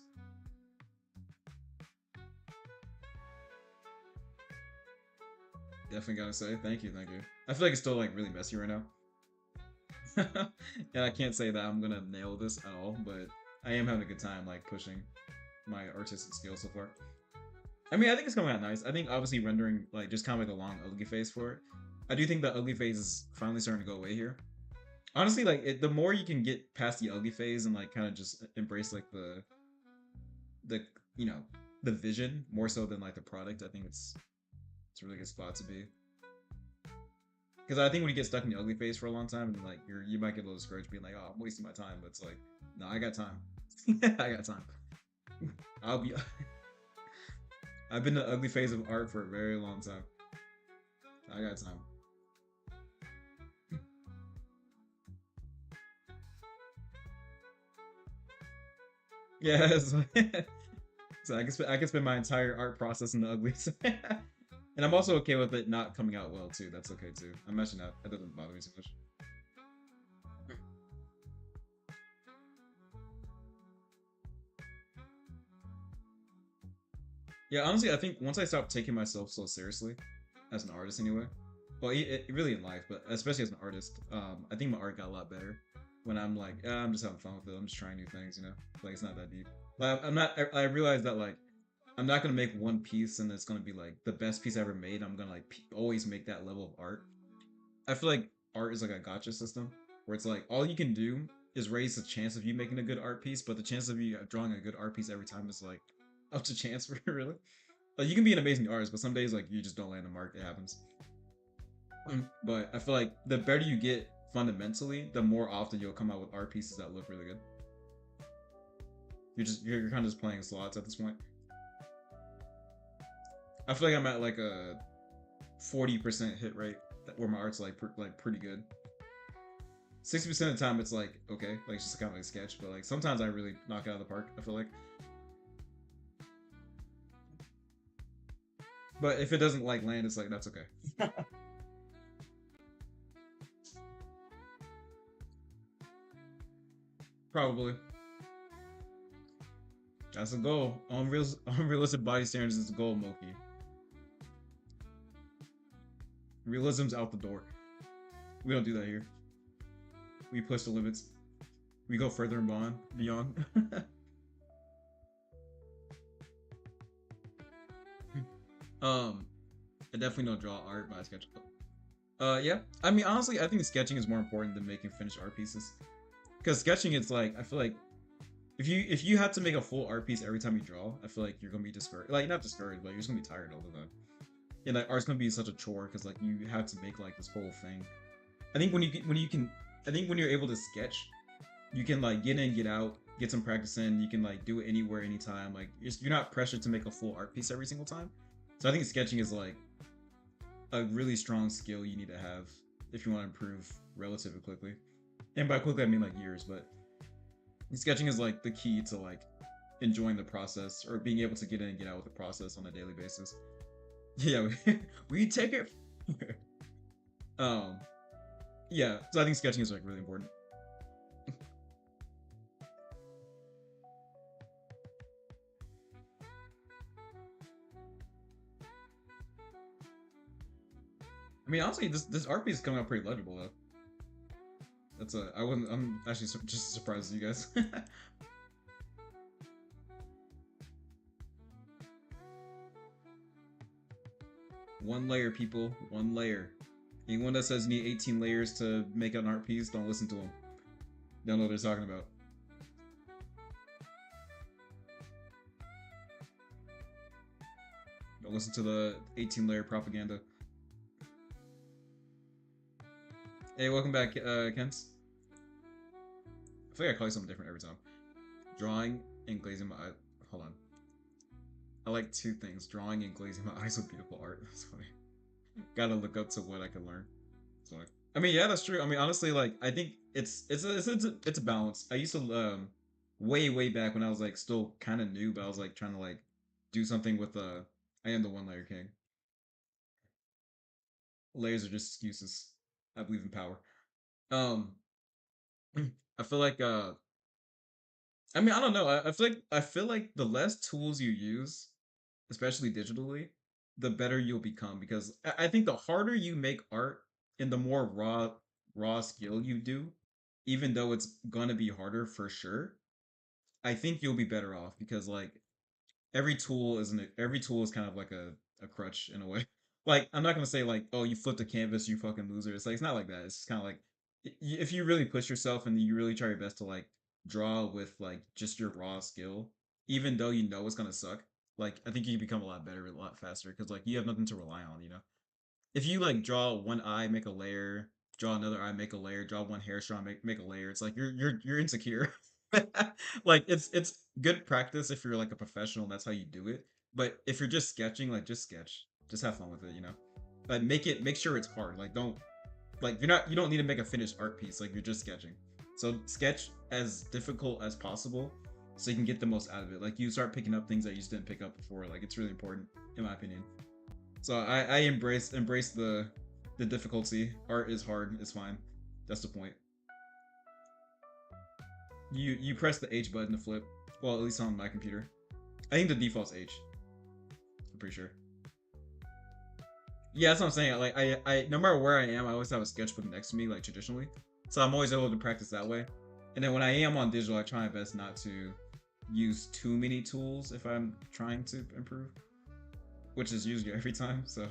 Definitely gotta say, thank you, thank you. I feel like it's still like really messy right now. And I can't say that I'm gonna nail this at all, but I am having a good time like pushing my artistic skills so far. I mean, I think it's coming out nice. I think obviously rendering like just kind of like a long ugly phase for it. I do think the ugly phase is finally starting to go away here. Honestly, like the more you can get past the ugly phase and like kind of just embrace like the you know the vision more so than like the product, I think it's It's a really good spot to be. Because I think when you get stuck in the ugly phase for a long time, and like you might get a little discouraged, being like, "Oh, I'm wasting my time." But it's like, no, I got time. I got time. I'll be. I've been in the ugly phase of art for a very long time. I got time. Yeah, so I can spend my entire art process in the ugly, and I'm also okay with it not coming out well too. That's okay too. I'm actually not. That doesn't bother me so much. Yeah, honestly, I think once I stopped taking myself so seriously, as an artist anyway, well, really in life, but especially as an artist, I think my art got a lot better. When I'm like, I'm just having fun with it. I'm just trying new things, Like it's not that deep. Like I'm not. I realize that like I'm not gonna make one piece and it's gonna be like the best piece I ever made. I'm gonna like always make that level of art. I feel like art is like a gotcha system where it's like all you can do is raise the chance of you making a good art piece, but the chance of you drawing a good art piece every time is like up to chance for really. Like you can be an amazing artist, but some days like you just don't land a mark. It happens. But I feel like the better you get fundamentally, the more often you'll come out with art pieces that look really good. You're kind of just playing slots at this point. I feel like I'm at like a 40% hit rate where my art's like like pretty good. 60% of the time it's like okay, like it's just kind of like a sketch, but like sometimes I really knock it out of the park. I feel like, but if it doesn't like land, it's like that's okay. Probably that's the goal. Unrealistic body standards is the goal, Moki. Realism's out the door. We don't do that here. We push the limits. We go further and beyond. um, I definitely don't draw art, but I sketch. Yeah. I mean, honestly, I think sketching is more important than making finished art pieces. Because sketching, it's like I feel like if you have to make a full art piece every time you draw, I feel like you're gonna be discouraged. Like not discouraged, but you're just gonna be tired all the time. And like art's gonna be such a chore because like you have to make like this whole thing. I think when you can, I think when you're able to sketch, you can like get in, get out, get some practice in. You can like do it anywhere, anytime. Like you're not pressured to make a full art piece every single time. So I think sketching is like a really strong skill you need to have if you want to improve relatively quickly. And by quickly I mean like years, but sketching is like the key to like enjoying the process or being able to get in and get out with the process on a daily basis. Yeah, we take it. um, yeah, so I think sketching is like really important. I mean, honestly, this art piece is coming out pretty legible though. That's a I wouldn't. I'm actually just surprised at you guys. One layer, people. One layer. Anyone that says you need 18 layers to make an art piece, don't listen to them. They don't know what they're talking about. Don't listen to the 18 layer propaganda. Hey, welcome back, Kent. I feel like I call you something different every time. Drawing and glazing my eye. Hold on. I like two things: drawing and glazing my eyes with beautiful art. That's funny. Gotta look up to what I can learn. So, I mean, yeah, that's true. I mean, honestly, like I think it's a balance. I used to way back when I was like still kind of new, but I was like trying to like do something with I am the one layer king. Layers are just excuses. I believe in power. Um, I feel like I mean, I don't know. I feel like the less tools you use, especially digitally, the better you'll become. Because I think the harder you make art and the more raw skill you do, even though it's gonna be harder for sure, I think you'll be better off because like every tool is kind of like a crutch in a way. Like I'm not gonna say like, oh, you flipped a canvas, you fucking loser. It's like it's not like that. It's just kind of like if you really push yourself and you really try your best to like draw with like just your raw skill, even though you know it's gonna suck. Like I think you become a lot better a lot faster because like you have nothing to rely on, you know. If you like draw one eye, make a layer, draw another eye, make a layer, draw one hair straw, make a layer. It's like you're insecure. Like it's good practice if you're like a professional and that's how you do it. But if you're just sketching, like just sketch. Just have fun with it, you know. Like make sure it's hard. Like don't like you don't need to make a finished art piece. Like you're just sketching. So sketch as difficult as possible so you can get the most out of it. Like you start picking up things that you just didn't pick up before. Like it's really important in my opinion. So I embrace the difficulty. Art is hard. It's fine. That's the point. You press the H button to flip. Well, at least on my computer. I think the default's H. I'm pretty sure. Yeah, that's what I'm saying. Like I no matter where I am, I always have a sketchbook next to me, like traditionally. So I'm always able to practice that way. And then when I am on digital, I try my best not to use too many tools if I'm trying to improve, which is usually every time. So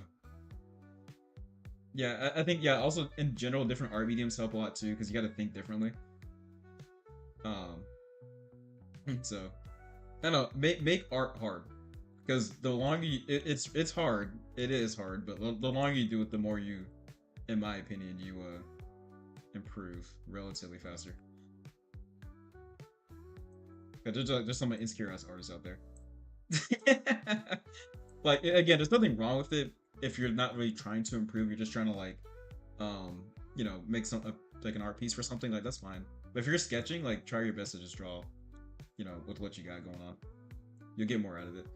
yeah, I think yeah. Also, in general, different art mediums help a lot too because you got to think differently. Um, so I don't know. Make art hard because the longer it's hard. It is hard, but the longer you do it, the more you, in my opinion, you improve relatively faster. 'Cause there's some insecure ass artists out there. Like again, there's nothing wrong with it if you're not really trying to improve. You're just trying to like, um, make like an art piece for something. Like that's fine. But if you're sketching, like try your best to just draw. With what you got going on, you'll get more out of it.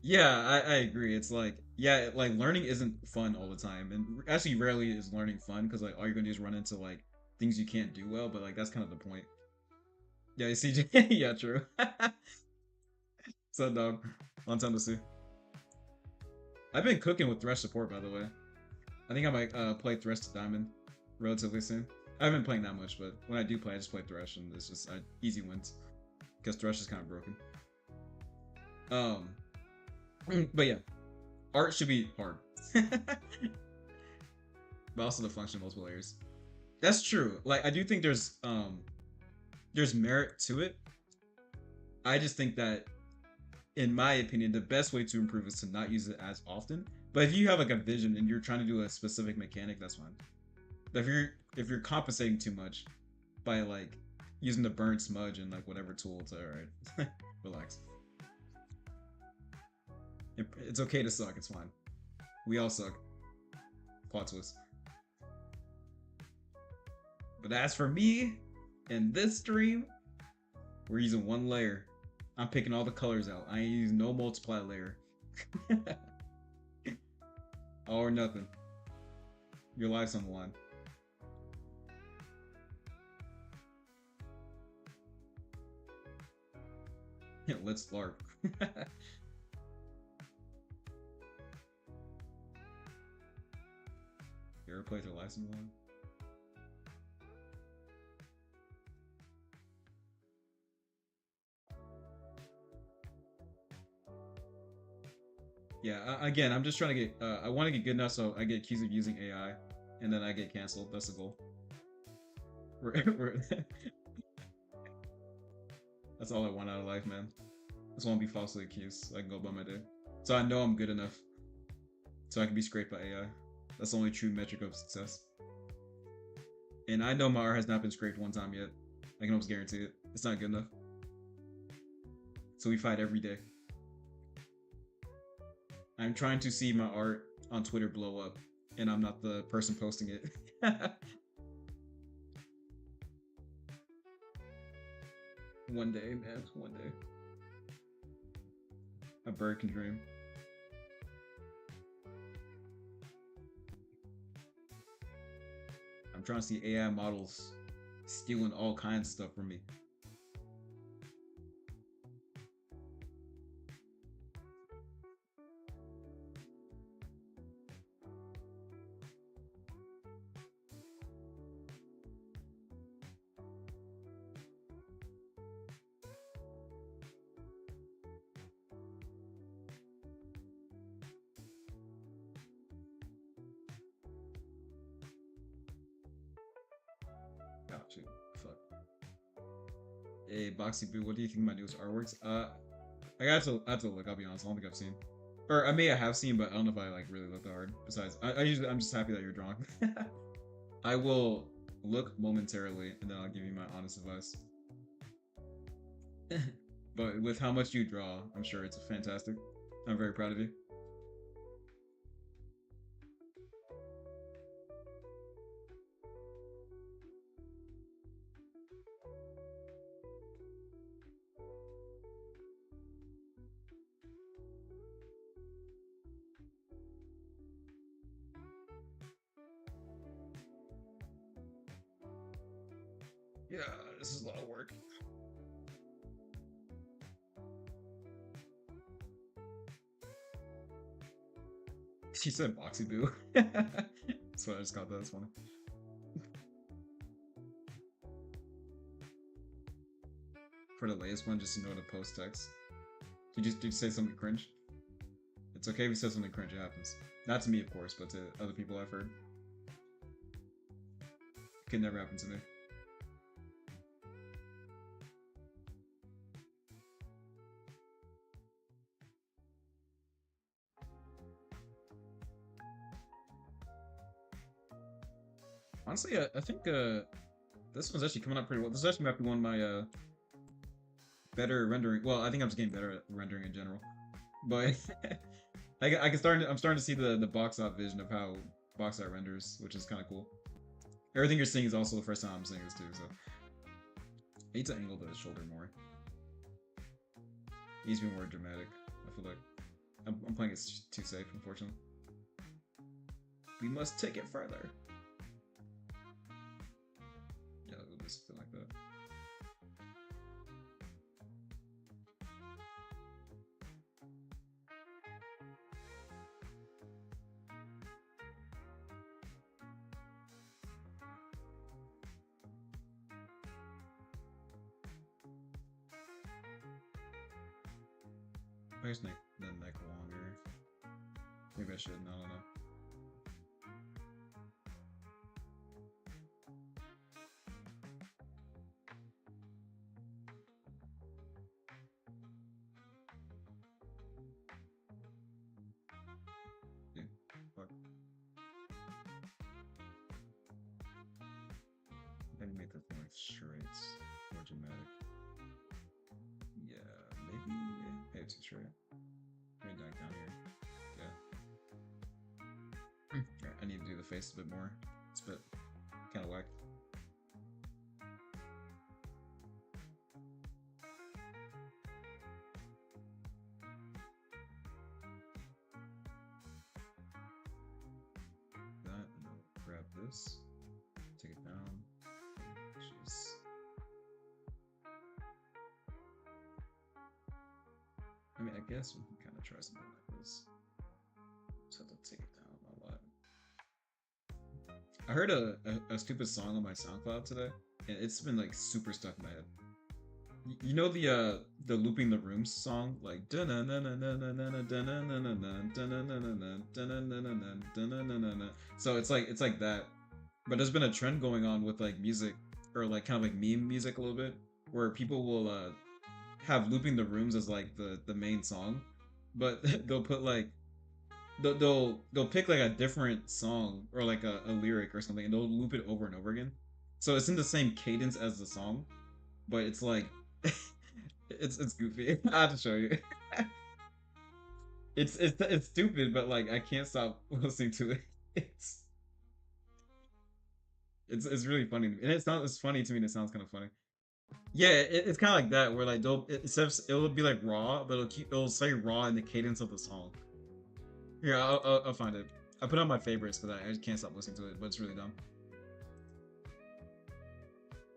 Yeah, I agree. It's like yeah, like learning isn't fun all the time, and actually rarely is learning fun because like all you're gonna do is run into like things you can't do well. But like that's kind of the point. Yeah, you see, yeah, true. So dog, long time to see. I've been cooking with Thresh support, by the way. I think I might play Thresh to Diamond relatively soon. I haven't been playing that much, but when I do play, I just play Thresh, and it's just easy wins because Thresh is kind of broken. Um, but yeah, art should be hard, but also the function of multiple layers. That's true. Like I do think there's merit to it. I just think that, in my opinion, the best way to improve is to not use it as often. But if you have like a vision and you're trying to do a specific mechanic, that's fine. But if you're compensating too much by like using the burn smudge and like whatever tool, it's alright. Relax. It's okay to suck. It's fine. We all suck. Plot twist. But as for me, in this stream, we're using one layer. I'm picking all the colors out. I ain't using no multiply layer. All or nothing. Your life's on the line. Let's LARP. You ever played their life's on the line? Yeah, again, I'm just trying to get. I want to get good enough so I get accused of using AI, and then I get canceled. That's the goal. That's all I want out of life, man. I just want to be falsely accused so I can go about my day. So I know I'm good enough, so I can be scraped by AI. That's the only true metric of success. And I know my art has not been scraped one time yet. I can almost guarantee it. It's not good enough. So we fight every day. I'm trying to see my art on Twitter blow up, and I'm not the person posting it. One day, man. One day. A bird can dream. I'm trying to see AI models stealing all kinds of stuff from me. Oh shoot, fuck. Hey, Boxy Boo, what do you think of my newest artworks? I have to look. I'll be honest. I don't think I've seen, or I may have seen, but I don't know if I like really looked that hard. Besides, I'm just happy that you're drawing. I will look momentarily, and then I'll give you my honest advice. But with how much you draw, I'm sure it's fantastic. I'm very proud of you. Yeah, this is a lot of work. She said Boxy Boo. That's what I just got. That's funny. For the latest one, just to know to post text. Did you say something cringe? It's okay if you said something cringe. It happens. Not to me, of course, but to other people I've heard. It could never happen to me. Honestly, I think this one's actually coming out pretty well. This actually might be one of my better rendering. Well, I think I'm just getting better at rendering in general. But I can start. I'm starting to see the box art vision of how box art renders, which is kind of cool. Everything you're seeing is also the first time I'm seeing this too. So I need to angle the shoulder more. It needs to be more dramatic. I feel like I'm playing it too safe, unfortunately. We must take it further. Yeah, it'll just feel like that. I just make the neck longer. Maybe I shouldn't. I don't know. Dude, fuck. Maybe make the thing like straight, more dramatic. Yeah, maybe too straight. Maybe down here. Yeah. Alright, I need to do the face a bit more. It's a bit kind of whack. That, and I'll grab this, take it down. Jeez. I mean, I guess we can kind of try something like this. Just have to take it down a lot. I heard a stupid song on my SoundCloud today, and it's been like super stuck in my head. You know the looping the rooms song, like so it's like that, but there's been a trend going on with like music or like kind of like meme music a little bit, where people will have looping the rooms as like the main song, but they'll put like they'll pick like a different song or like a lyric or something, and they'll loop it over and over again. So it's in the same cadence as the song, but it's like it's goofy. I have to show you. It's stupid, but like I can't stop listening to it. It's it's really funny, and it's funny to me. And it sounds kind of funny. Yeah, it's kind of like that, where like it'll be like raw, but it'll say raw in the cadence of the song. Here, I'll find it. I put it on my favorites because I just can't stop listening to it, but it's really dumb.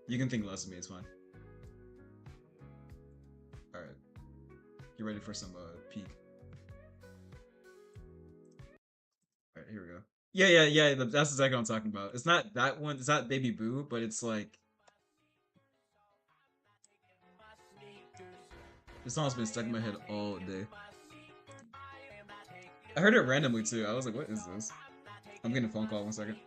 You can think less of me, it's fine. Alright, you ready for some peak? Alright, here we go. Yeah, that's exactly what I'm talking about. It's not that one, it's not Baby Boo, but it's like... This song's been stuck in my head all day. I heard it randomly too. I was like, what is this? I'm getting a phone call, 1 second.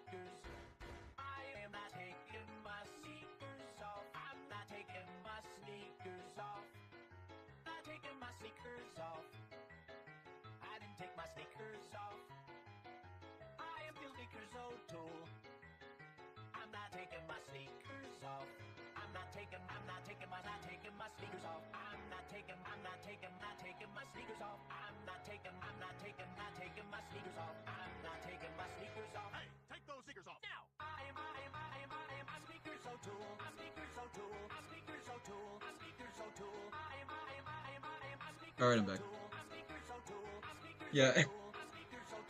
All right, I'm back. Yeah,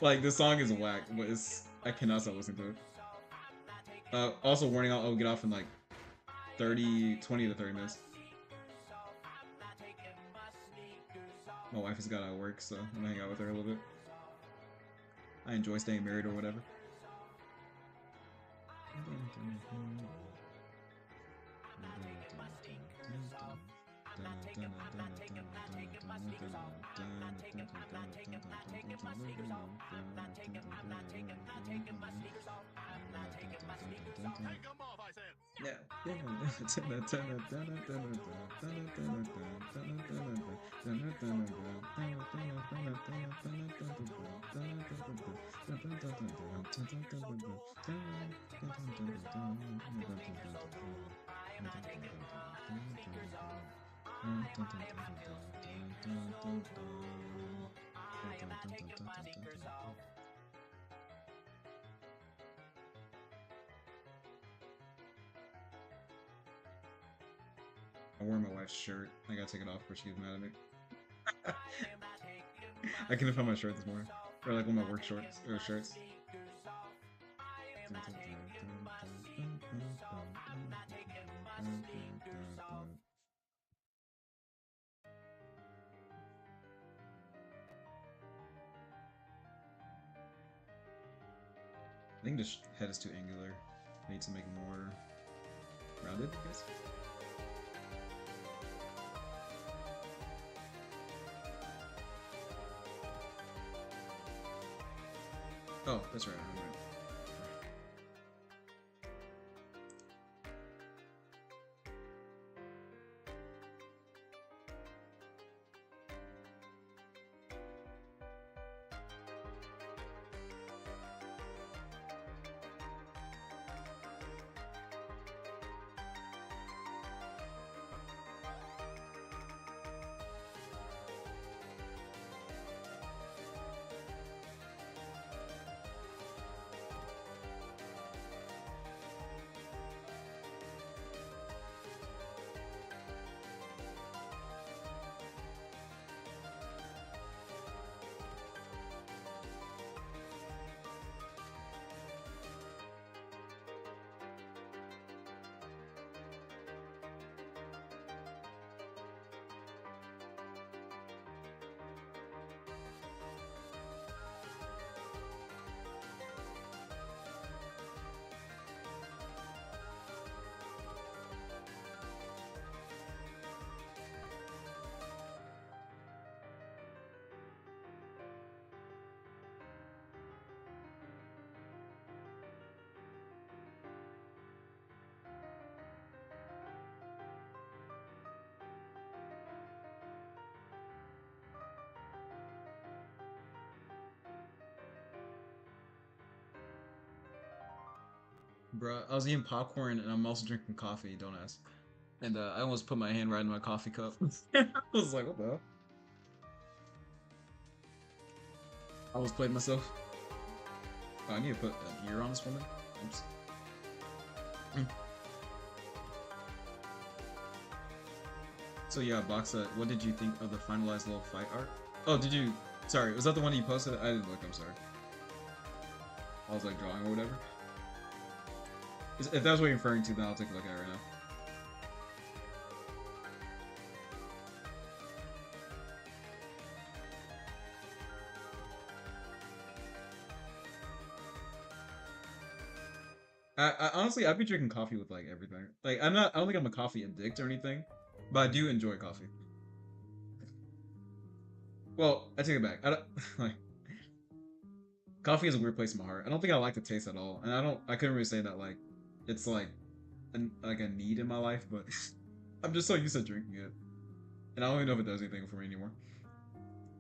like the song is whack, but it's I cannot stop listening to it. Also warning, I'll get off in like 20 to 30 minutes. My wife has got out of work, so I'm gonna hang out with her a little bit. I enjoy staying married or whatever. I wore my wife's shirt. I gotta take it off before she gets mad at me. I couldn't find my shirt this morning. Or like one of my work shorts or shirts. I think the head is too angular. I need to make it more rounded, I guess. Oh, that's right. I'm right. Bruh, I was eating popcorn and I'm also drinking coffee, don't ask. And I almost put my hand right in my coffee cup. I was like, what the hell? I almost played myself. Oh, I need to put an ear on this woman. Oops. So yeah, Boxa, what did you think of the finalized little fight art? Oh, did you... Sorry, was that the one you posted? I didn't look, I'm sorry. I was like drawing or whatever. If that's what you're referring to, then I'll take a look at it right now. I honestly, I'd be drinking coffee with like everything. Like, I don't think I'm a coffee addict or anything, but I do enjoy coffee. Well, I take it back. I don't like coffee is a weird place in my heart. I don't think I like the taste at all, and I couldn't really say that like it's like like a need in my life, but I'm just so used to drinking it, and I don't even know if it does anything for me anymore.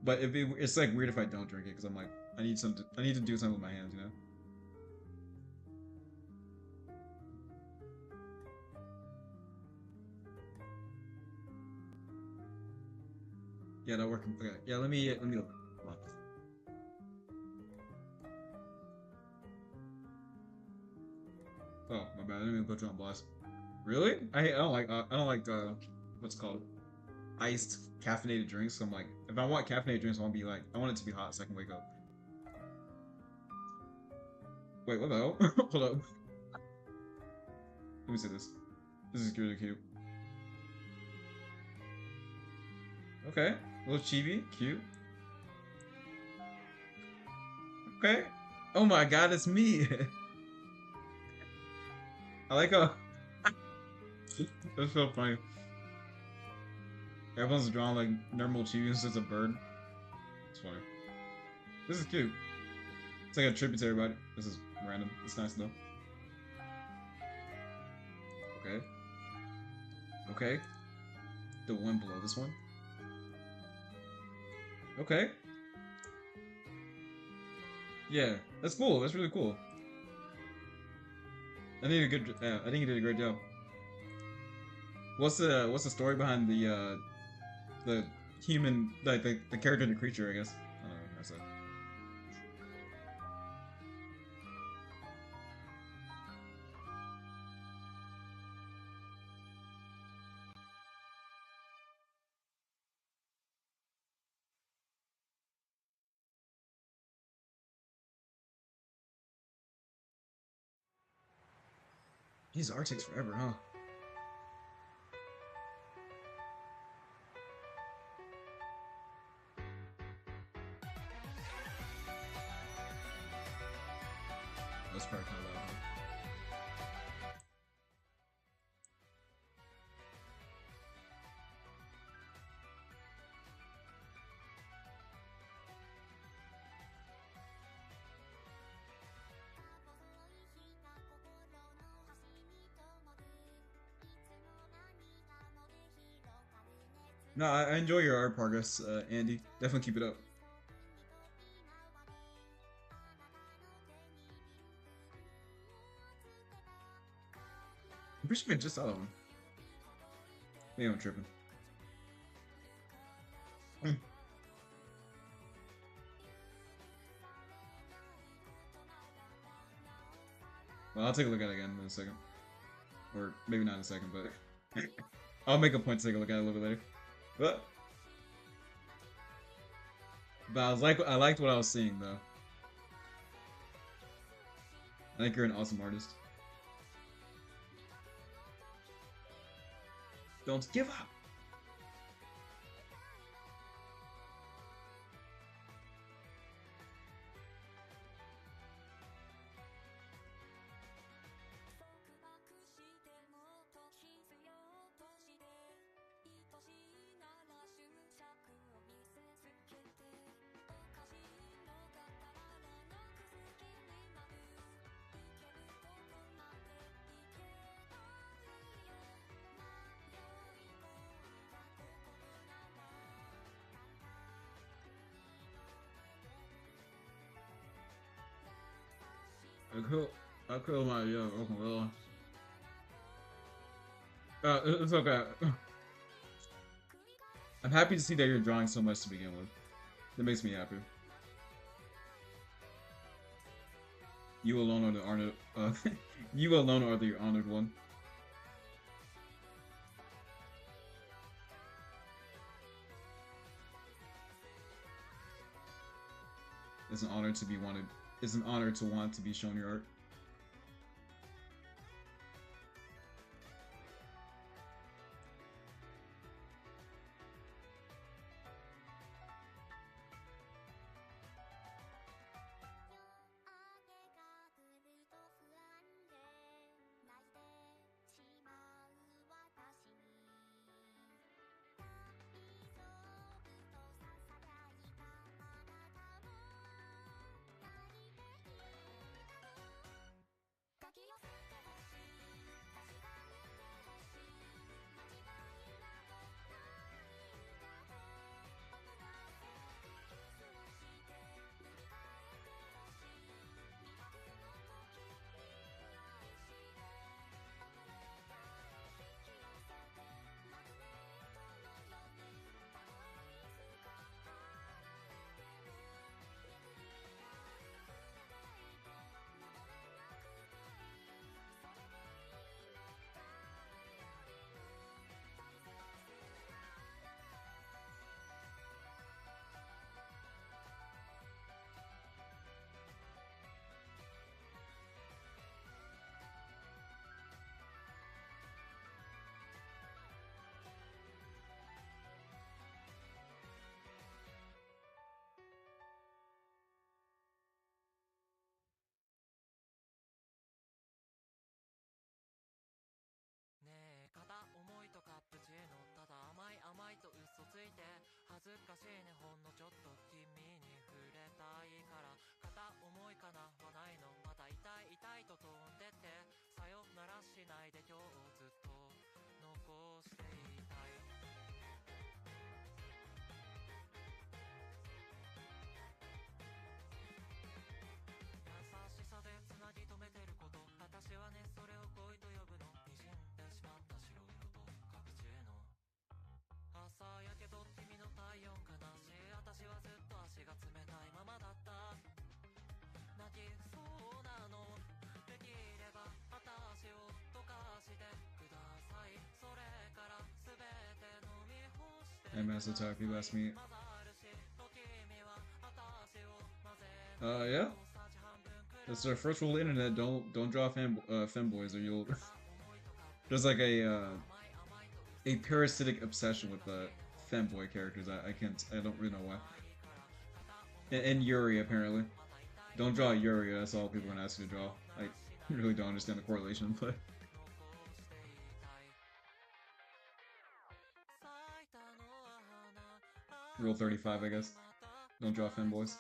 But it's like weird if I don't drink it because I'm like I need to do something with my hands, you know. Yeah, that working. Okay. Yeah, let me look. Hold on. Oh, my bad. I didn't even put you on blast. Really? I don't like what's it called iced caffeinated drinks. So I'm like, if I want caffeinated drinks, I want to be like, I want it to be hot so I can wake up. Wait, what the hell? Hold up. Let me see this. This is really cute. Okay, a little chibi, cute. Okay. Oh my god, it's me. I like how that's so funny. Everyone's drawn like normal chibis as a bird. It's funny. This is cute. It's like a tribute to everybody. This is random. It's nice though. Okay. Okay. The one below this one. Okay. Yeah, that's cool. That's really cool. I think you did a great job. What's the story behind the human like the character and the creature? I guess. I don't know. That's it. These art takes forever, huh? That's probably kind of loud. Huh? No, I enjoy your art progress, Andy. Definitely keep it up. I'm pretty sure I just saw that one. Maybe I'm tripping. Hmm. Well, I'll take a look at it again in a second, or maybe not in a second, but I'll make a point to take a look at it a little bit later. But I liked what I was seeing though. I think you're an awesome artist. Don't give up. I kill my well. It's okay. I'm happy to see that you're drawing so much to begin with. That makes me happy. You alone are the honored. You alone are the honored one. It's an honor to be wanted. It's an honor to want to be shown your art. Hey man, so tired. People ask me. Yeah. That's our first rule of the internet. Don't draw femboys or you'll. There's like a parasitic obsession with femboy characters. I can't. I don't really know why. And Yuri apparently. Don't draw Yuri. That's all people are gonna ask you to draw. I really don't understand the correlation, but rule 35, I guess. Don't draw femboys.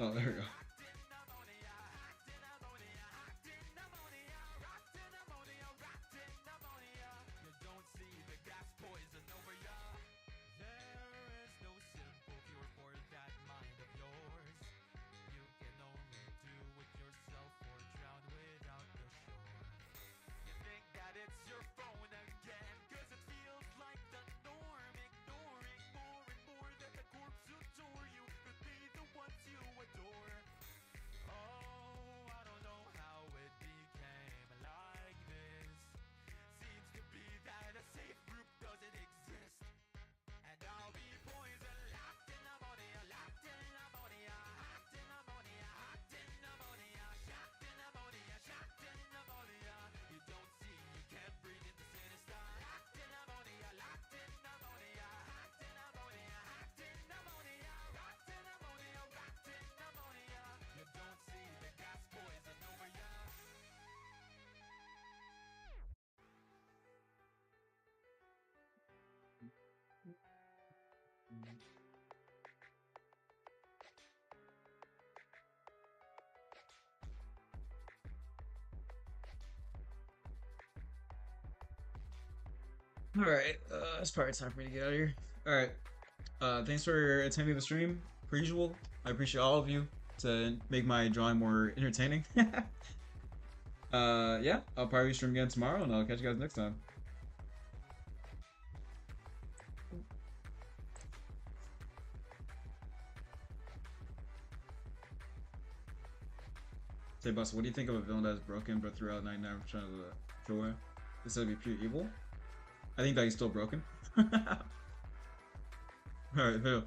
Oh, there we go. All right, it's probably time for me to get out of here. All right, thanks for attending the stream. Per usual, I appreciate all of you to make my drawing more entertaining. Yeah, I'll probably stream again tomorrow, and I'll catch you guys next time. Say, boss, what do you think of a villain that is broken but throughout 99% of the joy instead of be pure evil? I think that he's still broken. Alright, Phil.